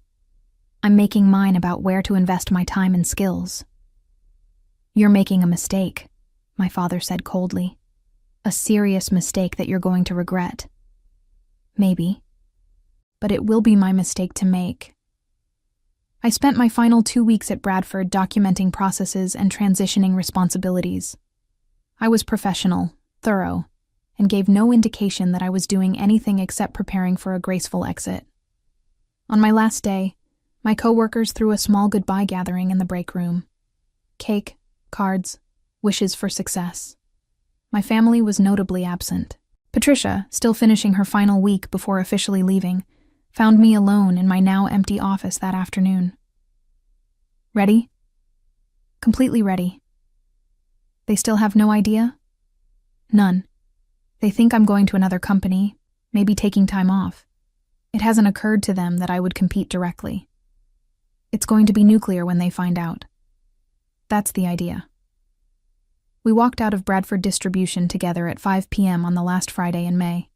I'm making mine about where to invest my time and skills. You're making a mistake, my father said coldly. A serious mistake that you're going to regret. Maybe. But it will be my mistake to make. I spent my final 2 weeks at Bradford documenting processes and transitioning responsibilities. I was professional, thorough, and gave no indication that I was doing anything except preparing for a graceful exit. On my last day, my coworkers threw a small goodbye gathering in the break room. Cake, cards, wishes for success. My family was notably absent. Patricia, still finishing her final week before officially leaving, found me alone in my now empty office that afternoon. Ready? Completely ready. They still have no idea? None. They think I'm going to another company, maybe taking time off. It hasn't occurred to them that I would compete directly. It's going to be nuclear when they find out. That's the idea. We walked out of Bradford Distribution together at 5 p.m. on the last Friday in May.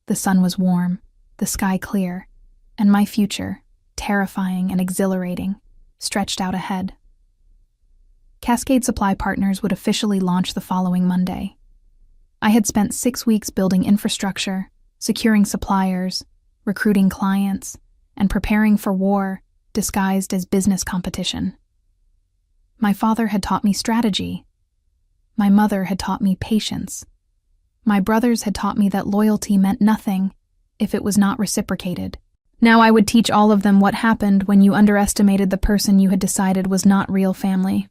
The sun was warm, the sky clear, and my future, terrifying and exhilarating, stretched out ahead. Cascade Supply Partners would officially launch the following Monday. I had spent 6 weeks building infrastructure, securing suppliers, recruiting clients, and preparing for war disguised as business competition. My father had taught me strategy. My mother had taught me patience. My brothers had taught me that loyalty meant nothing if it was not reciprocated. Now I would teach all of them what happened when you underestimated the person you had decided was not real family.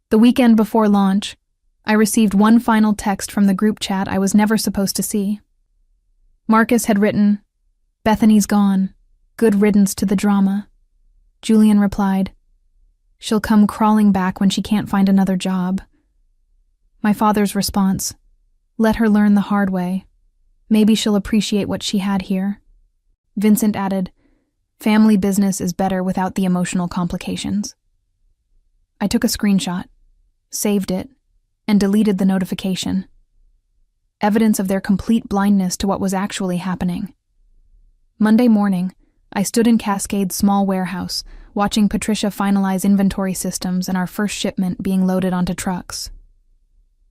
The weekend before launch, I received one final text from the group chat I was never supposed to see. Marcus had written, "Bethany's gone. Good riddance to the drama." Julian replied, "She'll come crawling back when she can't find another job." My father's response, "Let her learn the hard way. Maybe she'll appreciate what she had here." Vincent added, "Family business is better without the emotional complications." I took a screenshot, saved it, and deleted the notification. Evidence of their complete blindness to what was actually happening. Monday morning, I stood in Cascade's small warehouse, watching Patricia finalize inventory systems and our first shipment being loaded onto trucks.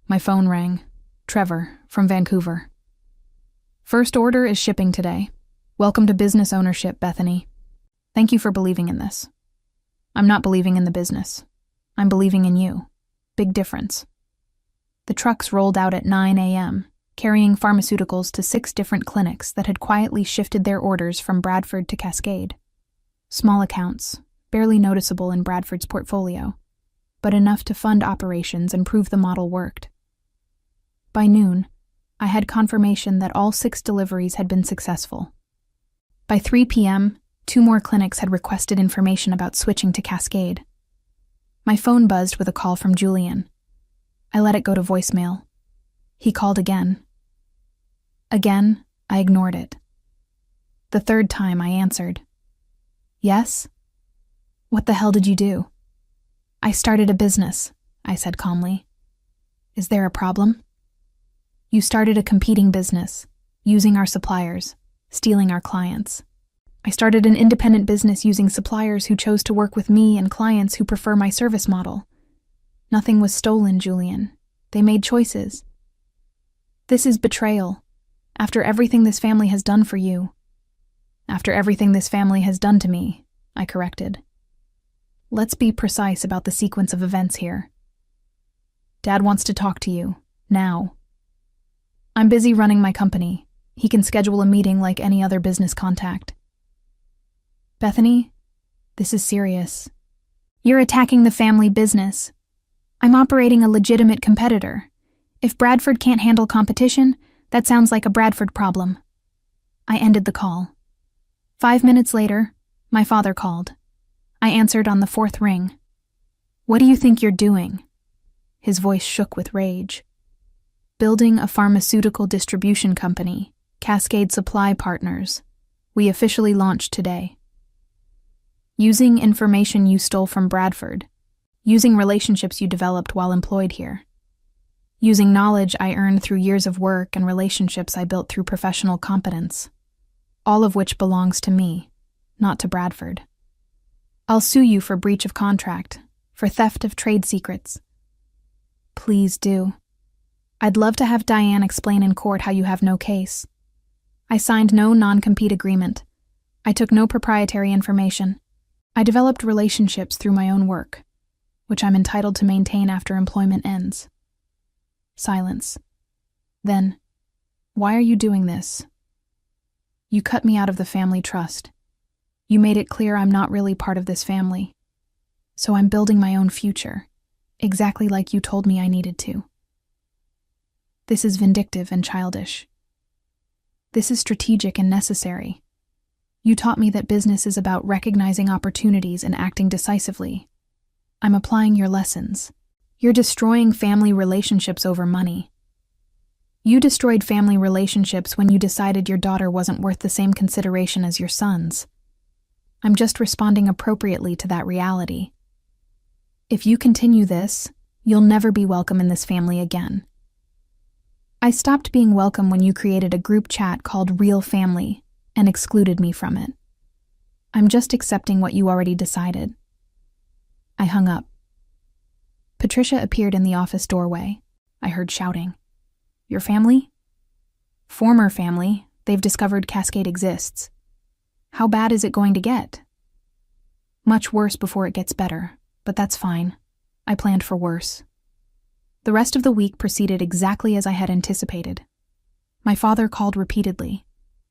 My phone rang. Trevor, from Vancouver. "First order is shipping today. Welcome to business ownership, Bethany. Thank you for believing in this." "I'm not believing in the business. I'm believing in you. Big difference." The trucks rolled out at 9 a.m., carrying pharmaceuticals to 6 different clinics that had quietly shifted their orders from Bradford to Cascade. Small accounts, barely noticeable in Bradford's portfolio, but enough to fund operations and prove the model worked. By noon, I had confirmation that all 6 deliveries had been successful. By 3 p.m., 2 more clinics had requested information about switching to Cascade. My phone buzzed with a call from Julian. I let it go to voicemail. He called again. Again, I ignored it. The 3rd time, I answered. "Yes? What the hell did you do?" "I started a business," I said calmly. "Is there a problem?" "You started a competing business, using our suppliers, stealing our clients." I started an independent business using suppliers who chose to work with me and clients who prefer my service model. Nothing was stolen, Julian. They made choices. This is betrayal. After everything this family has done for you. After everything this family has done to me, I corrected. Let's be precise about the sequence of events here. Dad wants to talk to you, now. I'm busy running my company. He can schedule a meeting like any other business contact. Bethany, this is serious. You're attacking the family business. I'm operating a legitimate competitor. If Bradford can't handle competition, that sounds like a Bradford problem. I ended the call. 5 minutes later, my father called. I answered on the 4th ring. What do you think you're doing? His voice shook with rage. Building a pharmaceutical distribution company, Cascade Supply Partners. We officially launched today. Using information you stole from Bradford. Using relationships you developed while employed here. Using knowledge I earned through years of work and relationships I built through professional competence. All of which belongs to me, not to Bradford. I'll sue you for breach of contract, for theft of trade secrets. Please do. I'd love to have Diane explain in court how you have no case. I signed no non-compete agreement. I took no proprietary information. I developed relationships through my own work, which I'm entitled to maintain after employment ends. Silence. Then, why are you doing this? You cut me out of the family trust. You made it clear I'm not really part of this family. So I'm building my own future, exactly like you told me I needed to. This is vindictive and childish. This is strategic and necessary. You taught me that business is about recognizing opportunities and acting decisively. I'm applying your lessons. You're destroying family relationships over money. You destroyed family relationships when you decided your daughter wasn't worth the same consideration as your sons. I'm just responding appropriately to that reality. If you continue this, you'll never be welcome in this family again. I stopped being welcome when you created a group chat called Real Family and excluded me from it. I'm just accepting what you already decided. I hung up. Patricia appeared in the office doorway. I heard shouting. Your family? Former family. They've discovered Cascade exists. How bad is it going to get? Much worse before it gets better, but that's fine. I planned for worse. The rest of the week proceeded exactly as I had anticipated. My father called repeatedly,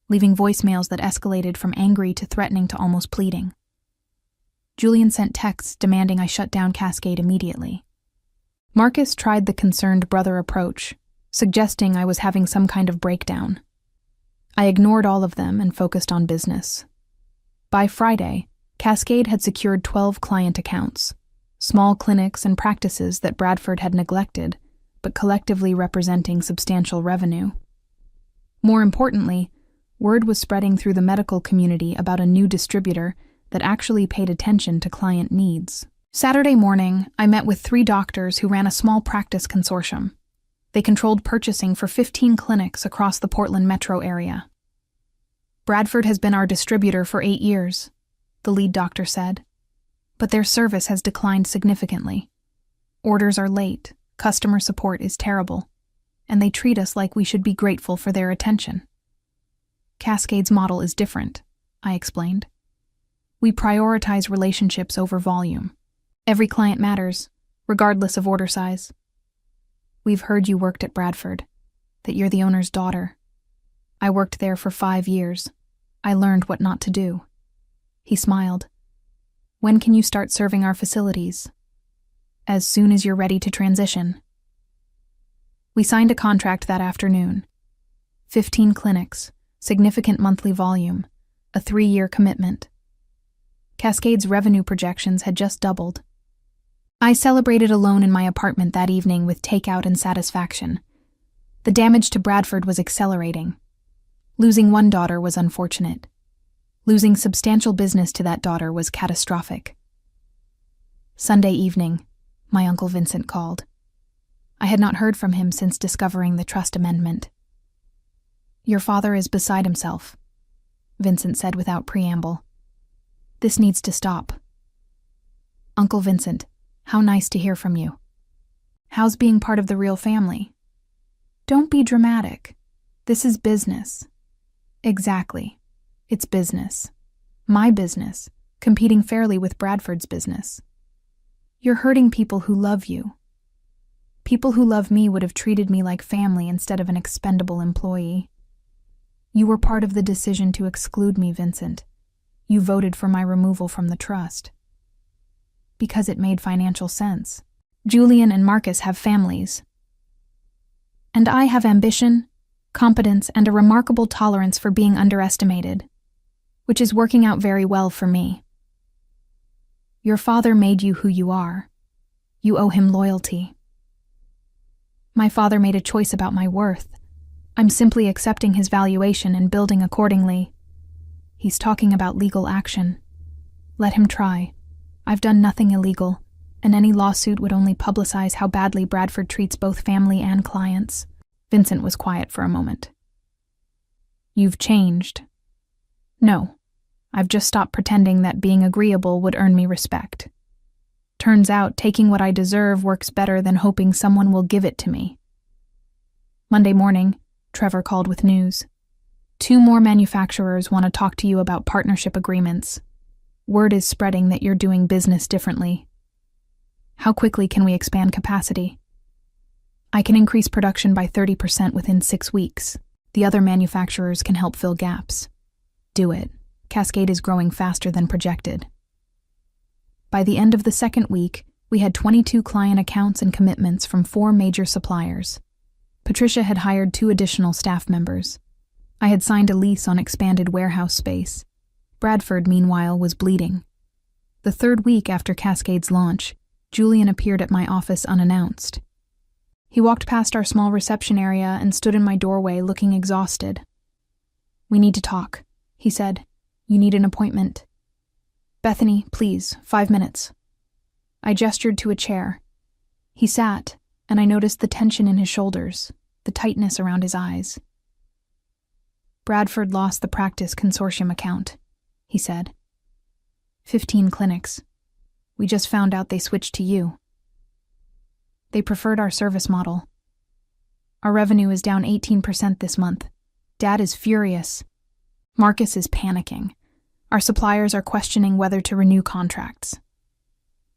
leaving voicemails that escalated from angry to threatening to almost pleading. Julian sent texts demanding I shut down Cascade immediately. Marcus tried the concerned brother approach, suggesting I was having some kind of breakdown. I ignored all of them and focused on business. By Friday, Cascade had secured 12 client accounts, small clinics and practices that Bradford had neglected, but collectively representing substantial revenue. More importantly, word was spreading through the medical community about a new distributor that actually paid attention to client needs. Saturday morning, I met with 3 doctors who ran a small practice consortium. They controlled purchasing for 15 clinics across the Portland metro area. Bradford has been our distributor for 8 years, the lead doctor said, but their service has declined significantly. Orders are late, customer support is terrible, and they treat us like we should be grateful for their attention. Cascade's model is different, I explained. We prioritize relationships over volume. Every client matters, regardless of order size. We've heard you worked at Bradford, that you're the owner's daughter. I worked there for 5 years. I learned what not to do. He smiled. When can you start serving our facilities? As soon as you're ready to transition. We signed a contract that afternoon. 15 clinics, significant monthly volume, a 3-year commitment. Cascade's revenue projections had just doubled. I celebrated alone in my apartment that evening with takeout and satisfaction. The damage to Bradford was accelerating. Losing one daughter was unfortunate. Losing substantial business to that daughter was catastrophic. Sunday evening, my Uncle Vincent called. I had not heard from him since discovering the trust amendment. Your father is beside himself. Vincent said without preamble. "This needs to stop." "Uncle Vincent, how nice to hear from you. How's being part of the real family?" "Don't be dramatic. This is business." "Exactly. It's business. My business, competing fairly with Bradford's business. You're hurting people who love you. People who love me would have treated me like family instead of an expendable employee. You were part of the decision to exclude me, Vincent. You voted for my removal from the trust. Because it made financial sense. Julian and Marcus have families. And I have ambition, competence, and a remarkable tolerance for being underestimated, which is working out very well for me. Your father made you who you are. You owe him loyalty. My father made a choice about my worth. I'm simply accepting his valuation and building accordingly. He's talking about legal action. Let him try. I've done nothing illegal, and any lawsuit would only publicize how badly Bradford treats both family and clients." Vincent was quiet for a moment. "You've changed." "No. I've just stopped pretending that being agreeable would earn me respect. Turns out taking what I deserve works better than hoping someone will give it to me." Monday morning, Trevor called with news. 2 more manufacturers want to talk to you about partnership agreements. Word is spreading that you're doing business differently. How quickly can we expand capacity? I can increase production by 30% within 6 weeks. The other manufacturers can help fill gaps. Do it. Cascade is growing faster than projected. By the end of the 2nd week, we had 22 client accounts and commitments from 4 major suppliers. Patricia had hired 2 additional staff members. I had signed a lease on expanded warehouse space. Bradford, meanwhile, was bleeding. The 3rd week after Cascade's launch, Julian appeared at my office unannounced. He walked past our small reception area and stood in my doorway looking exhausted. "We need to talk," he said. "You need an appointment." "Bethany, please, 5 minutes." I gestured to a chair. He sat, and I noticed the tension in his shoulders, the tightness around his eyes. "Bradford lost the Practice Consortium account," he said. 15 clinics. We just found out they switched to you. They preferred our service model. Our revenue is down 18% this month. Dad is furious. Marcus is panicking. Our suppliers are questioning whether to renew contracts.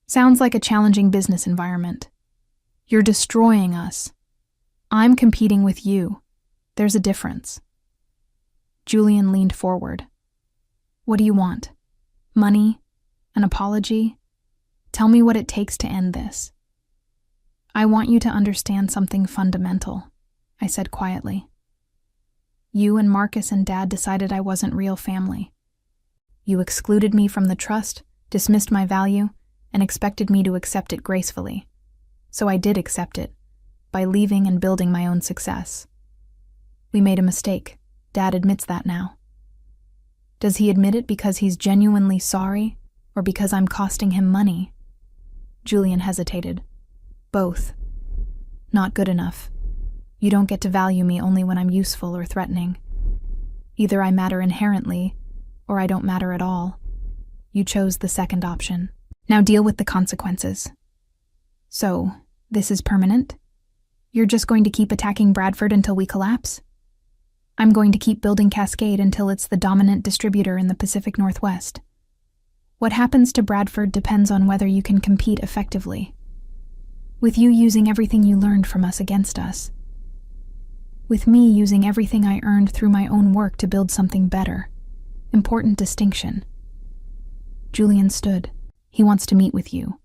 Sounds like a challenging business environment. You're destroying us. I'm competing with you. There's a difference. Julian leaned forward. "What do you want? Money? An apology? Tell me what it takes to end this." "I want you to understand something fundamental," I said quietly. "You and Marcus and Dad decided I wasn't real family. You excluded me from the trust, dismissed my value, and expected me to accept it gracefully. So I did accept it, by leaving and building my own success. We made a mistake. Dad admits that now. Does he admit it because he's genuinely sorry, or because I'm costing him money?" Julian hesitated. "Both. Not good enough. You don't get to value me only when I'm useful or threatening. Either I matter inherently, or I don't matter at all. You chose the second option. Now deal with the consequences." "So, this is permanent? You're just going to keep attacking Bradford until we collapse?" "I'm going to keep building Cascade until it's the dominant distributor in the Pacific Northwest. What happens to Bradford depends on whether you can compete effectively. With you using everything you learned from us against us. With me using everything I earned through my own work to build something better. Important distinction." Julian stood. "He wants to meet with you,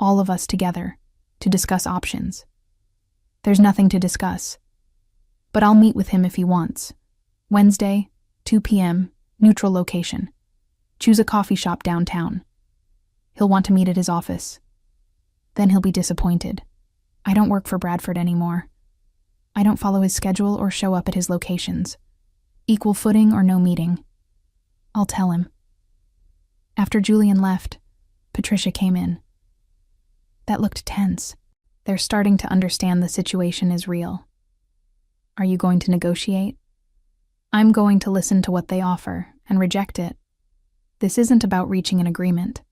all of us together, to discuss options." "There's nothing to discuss. But I'll meet with him if he wants. Wednesday, 2 p.m., neutral location. Choose a coffee shop downtown. He'll want to meet at his office. Then he'll be disappointed. I don't work for Bradford anymore. I don't follow his schedule or show up at his locations. Equal footing or no meeting. I'll tell him." After Julian left, Patricia came in. That looked tense. They're starting to understand the situation is real. "Are you going to negotiate?" "I'm going to listen to what they offer and reject it. This isn't about reaching an agreement.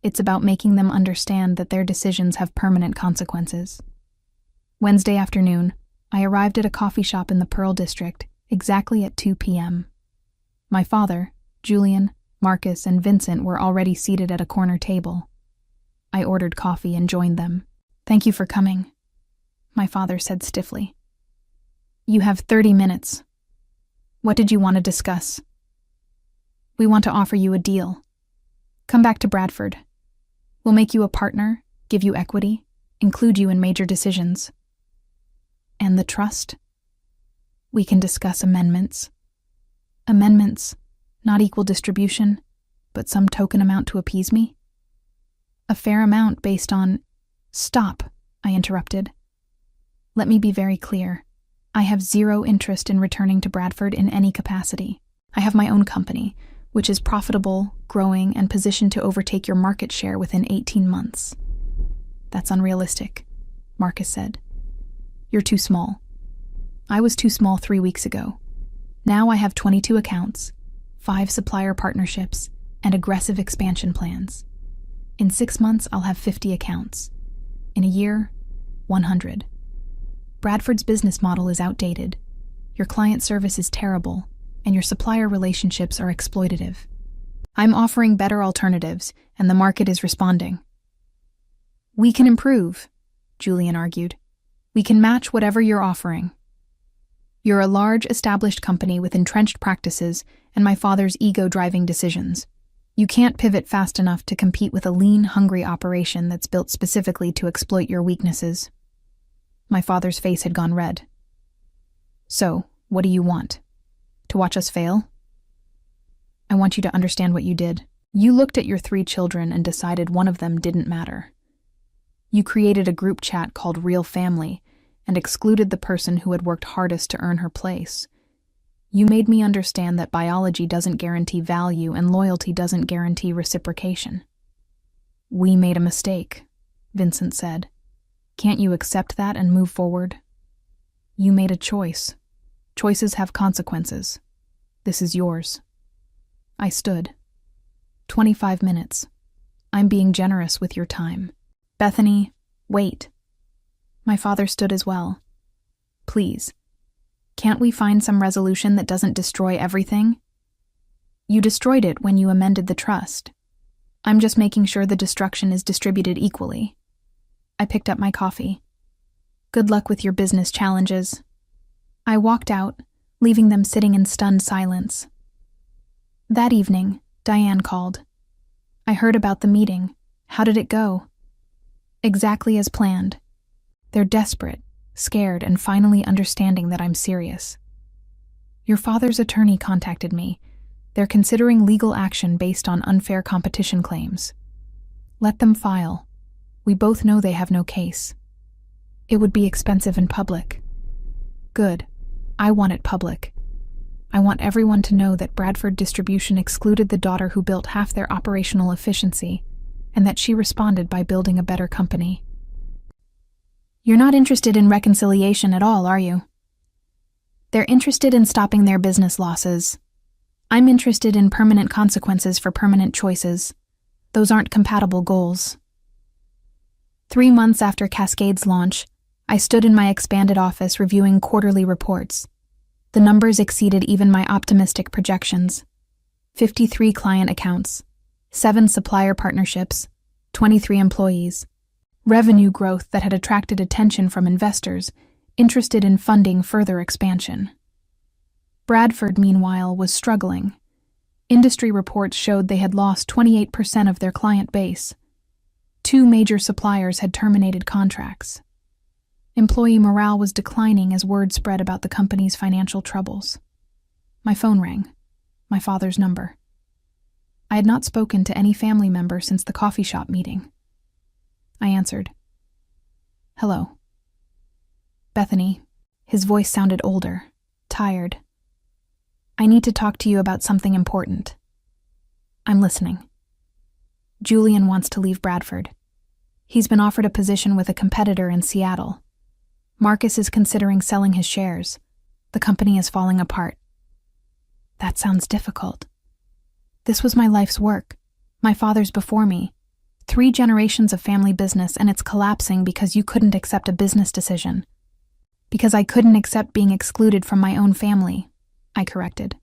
It's about making them understand that their decisions have permanent consequences. Wednesday afternoon, I arrived at a coffee shop in the Pearl District exactly at 2 p.m. My father, Julian, Marcus, and Vincent were already seated at a corner table. I ordered coffee and joined them. "Thank you for coming," my father said stiffly. "You have 30 minutes. What did you want to discuss?" "We want to offer you a deal. Come back to Bradford. We'll make you a partner, give you equity, include you in major decisions." "And the trust?" "We can discuss amendments." "Amendments, not equal distribution, but some token amount to appease me?" "A fair amount based on—" "Stop," I interrupted. "Let me be very clear. I have zero interest in returning to Bradford in any capacity. I have my own company, which is profitable, growing, and positioned to overtake your market share within 18 months. "That's unrealistic," Marcus said. "You're too small. I was too small 3 weeks ago. Now I have 22 accounts, 5 supplier partnerships, and aggressive expansion plans. In 6 months, I'll have 50 accounts. In a year, 100. Bradford's business model is outdated. Your client service is terrible, and your supplier relationships are exploitative. I'm offering better alternatives, and the market is responding." "We can improve," Julian argued. "We can match whatever you're offering. You're a large, established company with entrenched practices and my father's ego-driving decisions. You can't pivot fast enough to compete with a lean, hungry operation that's built specifically to exploit your weaknesses." My father's face had gone red. "So, what do you want? To watch us fail?" "I want you to understand what you did. You looked at your 3 children and decided one of them didn't matter. You created a group chat called Real Family and excluded the person who had worked hardest to earn her place. You made me understand that biology doesn't guarantee value and loyalty doesn't guarantee reciprocation." "We made a mistake," Vincent said. "Can't you accept that and move forward? You made a choice. Choices have consequences. This is yours." I stood. 25 minutes. I'm being generous with your time. "Bethany, wait." My father stood as well. "Please. Can't we find some resolution that doesn't destroy everything? You destroyed it when you amended the trust. I'm just making sure the destruction is distributed equally." I picked up my coffee. "Good luck with your business challenges." I walked out, leaving them sitting in stunned silence. That evening, Diane called. "I heard about the meeting. How did it go?" "Exactly as planned. They're desperate, scared, and finally understanding that I'm serious. Your father's attorney contacted me. They're considering legal action based on unfair competition claims. Let them file. We both know they have no case. It would be expensive in public." "Good. I want it public. I want everyone to know that Bradford Distribution excluded the daughter who built half their operational efficiency, and that she responded by building a better company." "You're not interested in reconciliation at all, are you?" "They're interested in stopping their business losses. I'm interested in permanent consequences for permanent choices. Those aren't compatible goals." 3 months after Cascade's launch, I stood in my expanded office reviewing quarterly reports. The numbers exceeded even my optimistic projections. 53 client accounts, 7 supplier partnerships, 23 employees. Revenue growth that had attracted attention from investors interested in funding further expansion. Bradford, meanwhile, was struggling. Industry reports showed they had lost 28% of their client base. 2 major suppliers had terminated contracts. Employee morale was declining as word spread about the company's financial troubles. My phone rang. My father's number. I had not spoken to any family member since the coffee shop meeting. I answered. "Hello." "Bethany." His voice sounded older, tired. "I need to talk to you about something important." "I'm listening." "Julian wants to leave Bradford. He's been offered a position with a competitor in Seattle. Marcus is considering selling his shares. The company is falling apart." "That sounds difficult." This was my life's work, my father's before me. 3 generations of family business, and it's collapsing because you couldn't accept a business decision. Because I couldn't accept being excluded from my own family, I corrected.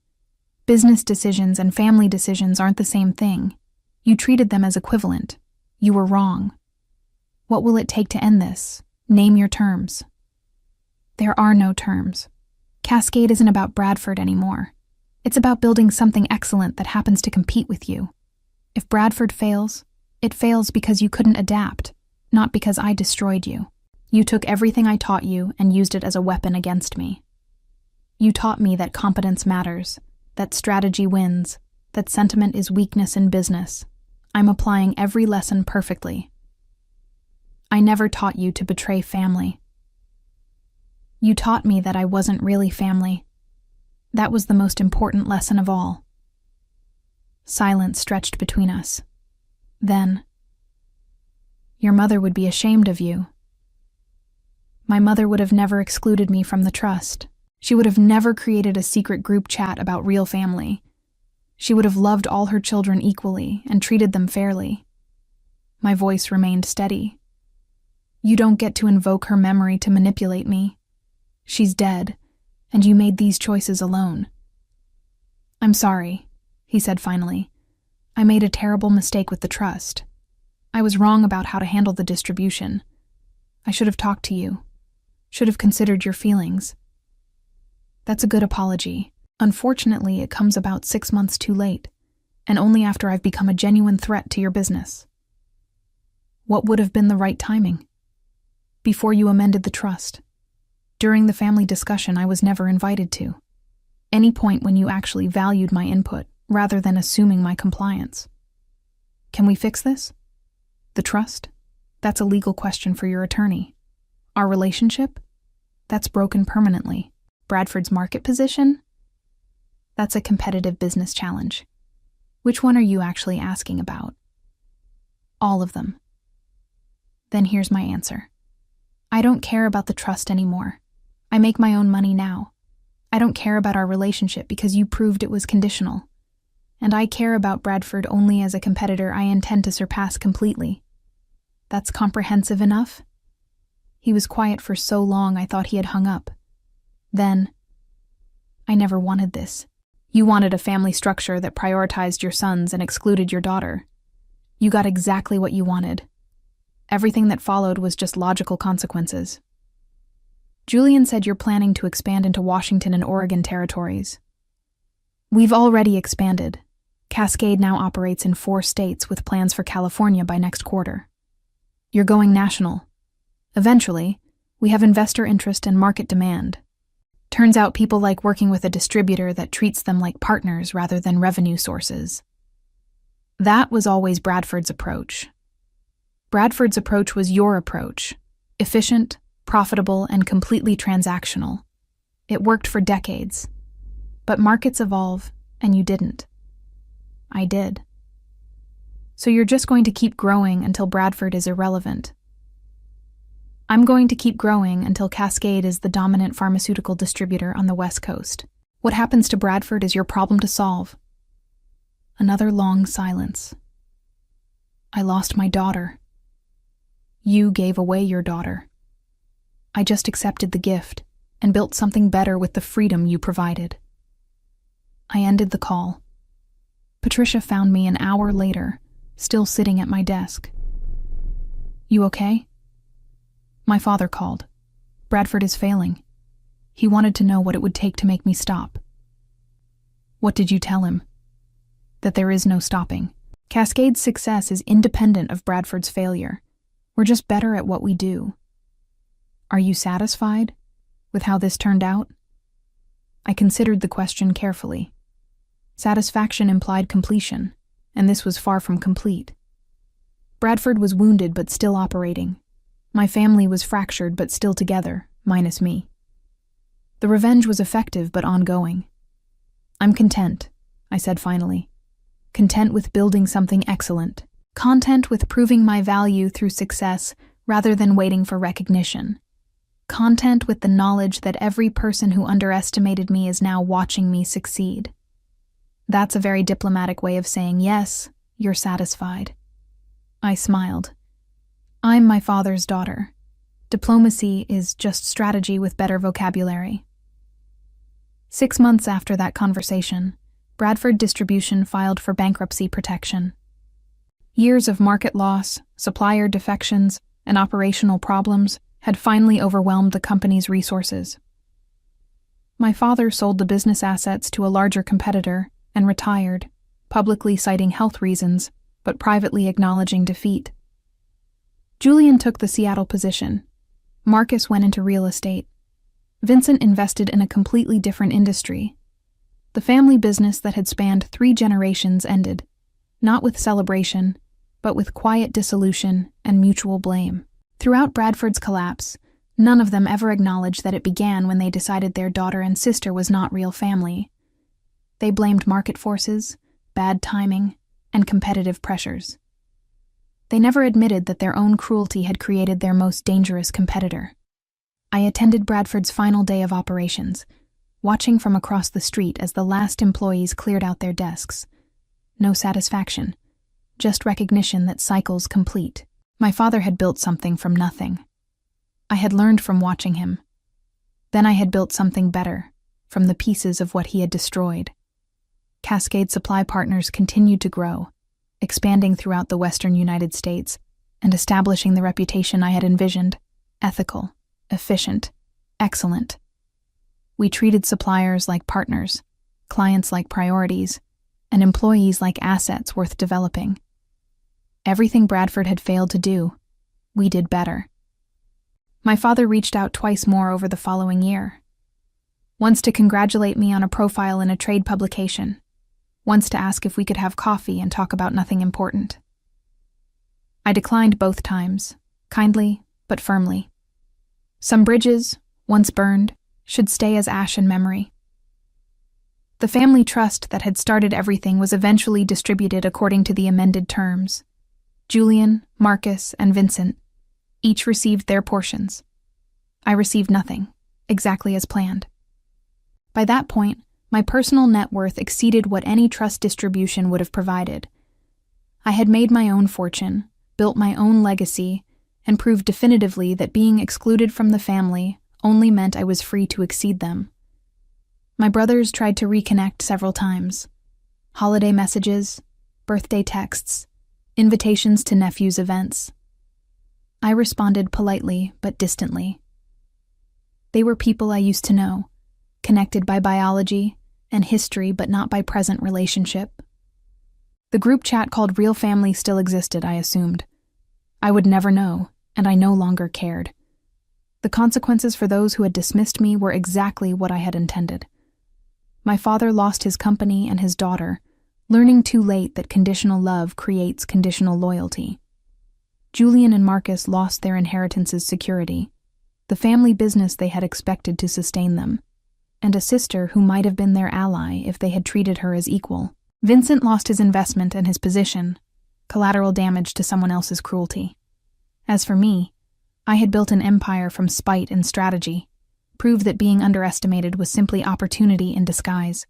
Business decisions and family decisions aren't the same thing. You treated them as equivalent. You were wrong. What will it take to end this? Name your terms. There are no terms. Cascade isn't about Bradford anymore. It's about building something excellent that happens to compete with you. If Bradford fails, it fails because you couldn't adapt, not because I destroyed you. You took everything I taught you and used it as a weapon against me. You taught me that competence matters, that strategy wins, that sentiment is weakness in business. I'm applying every lesson perfectly. I never taught you to betray family. You taught me that I wasn't really family. That was the most important lesson of all. Silence stretched between us. Then, your mother would be ashamed of you. My mother would have never excluded me from the trust. She would have never created a secret group chat about real family. She would have loved all her children equally and treated them fairly. My voice remained steady. You don't get to invoke her memory to manipulate me. She's dead, and you made these choices alone. I'm sorry, he said finally. I made a terrible mistake with the trust. I was wrong about how to handle the distribution. I should have talked to you. Should have considered your feelings. That's a good apology. Unfortunately, it comes about 6 months too late, and only after I've become a genuine threat to your business. What would have been the right timing? Before you amended the trust. During the family discussion I was never invited to. Any point when you actually valued my input, rather than assuming my compliance. Can we fix this? The trust? That's a legal question for your attorney. Our relationship? That's broken permanently. Bradford's market position? That's a competitive business challenge. Which one are you actually asking about? All of them. Then here's my answer. I don't care about the trust anymore. I make my own money now. I don't care about our relationship because you proved it was conditional. And I care about Bradford only as a competitor I intend to surpass completely. That's comprehensive enough? He was quiet for so long I thought he had hung up. Then, I never wanted this. You wanted a family structure that prioritized your sons and excluded your daughter. You got exactly what you wanted. Everything that followed was just logical consequences. Julian said you're planning to expand into Washington and Oregon territories. We've already expanded. Cascade now operates in 4 states with plans for California by next quarter. You're going national. Eventually, we have investor interest and market demand. Turns out people like working with a distributor that treats them like partners rather than revenue sources. That was always Bradford's approach. Bradford's approach was your approach. Efficient, profitable, and completely transactional. It worked for decades. But markets evolve, and you didn't. I did. So you're just going to keep growing until Bradford is irrelevant. I'm going to keep growing until Cascade is the dominant pharmaceutical distributor on the West Coast. What happens to Bradford is your problem to solve. Another long silence. I lost my daughter. You gave away your daughter. I just accepted the gift and built something better with the freedom you provided. I ended the call. Patricia found me an hour later, still sitting at my desk. You okay? My father called. Bradford is failing. He wanted to know what it would take to make me stop. What did you tell him? That there is no stopping. Cascade's success is independent of Bradford's failure. We're just better at what we do. Are you satisfied with how this turned out? I considered the question carefully. Satisfaction implied completion, and this was far from complete. Bradford was wounded but still operating. My family was fractured but still together, minus me. The revenge was effective but ongoing. I'm content, I said finally. Content with building something excellent. Content with proving my value through success rather than waiting for recognition. Content with the knowledge that every person who underestimated me is now watching me succeed. That's a very diplomatic way of saying yes, you're satisfied. I smiled. I'm my father's daughter. Diplomacy is just strategy with better vocabulary. 6 months after that conversation, Bradford Distribution filed for bankruptcy protection. Years of market loss, supplier defections, and operational problems had finally overwhelmed the company's resources. My father sold the business assets to a larger competitor and retired, publicly citing health reasons, but privately acknowledging defeat. Julian took the Seattle position. Marcus went into real estate. Vincent invested in a completely different industry. The family business that had spanned 3 generations ended, not with celebration, but with quiet dissolution and mutual blame. Throughout Bradford's collapse, none of them ever acknowledged that it began when they decided their daughter and sister was not real family. They blamed market forces, bad timing, and competitive pressures. They never admitted that their own cruelty had created their most dangerous competitor. I attended Bradford's final day of operations, watching from across the street as the last employees cleared out their desks. No satisfaction, just recognition that cycles complete. My father had built something from nothing. I had learned from watching him. Then I had built something better, from the pieces of what he had destroyed. Cascade Supply Partners continued to grow, expanding throughout the western United States and establishing the reputation I had envisioned: ethical, efficient, excellent. We treated suppliers like partners, clients like priorities, and employees like assets worth developing. Everything Bradford had failed to do, we did better. My father reached out twice more over the following year. Once to congratulate me on a profile in a trade publication, once to ask if we could have coffee and talk about nothing important. I declined both times, kindly but firmly. Some bridges, once burned, should stay as ash in memory. The family trust that had started everything was eventually distributed according to the amended terms. Julian, Marcus, and Vincent each received their portions. I received nothing, exactly as planned. By that point, my personal net worth exceeded what any trust distribution would have provided. I had made my own fortune, built my own legacy, and proved definitively that being excluded from the family only meant I was free to exceed them. My brothers tried to reconnect several times. Holiday messages, birthday texts, invitations to nephews' events. I responded politely but distantly. They were people I used to know, connected by biology and history but not by present relationship. The group chat called Real Family still existed, I assumed. I would never know, and I no longer cared. The consequences for those who had dismissed me were exactly what I had intended. My father lost his company and his daughter, learning too late that conditional love creates conditional loyalty. Julian and Marcus lost their inheritance's security, the family business they had expected to sustain them, and a sister who might have been their ally if they had treated her as equal. Vincent lost his investment and his position, collateral damage to someone else's cruelty. As for me, I had built an empire from spite and strategy, proved that being underestimated was simply opportunity in disguise,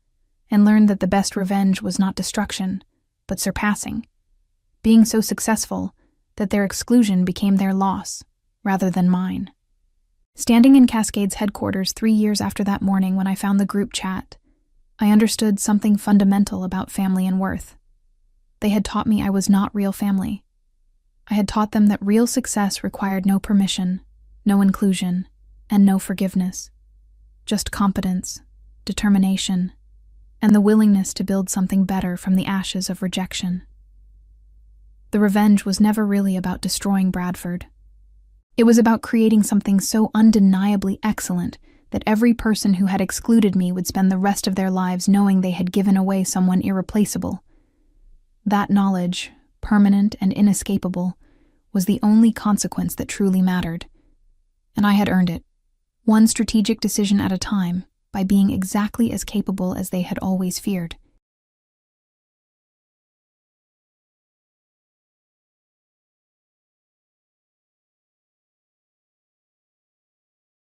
and learned that the best revenge was not destruction, but surpassing. Being so successful that their exclusion became their loss, rather than mine. Standing in Cascade's headquarters 3 years after that morning when I found the group chat, I understood something fundamental about family and worth. They had taught me I was not real family. I had taught them that real success required no permission, no inclusion, and no forgiveness. Just competence, determination, and the willingness to build something better from the ashes of rejection. The revenge was never really about destroying Bradford. It was about creating something so undeniably excellent that every person who had excluded me would spend the rest of their lives knowing they had given away someone irreplaceable. That knowledge, permanent and inescapable, was the only consequence that truly mattered. And I had earned it, one strategic decision at a time, by being exactly as capable as they had always feared.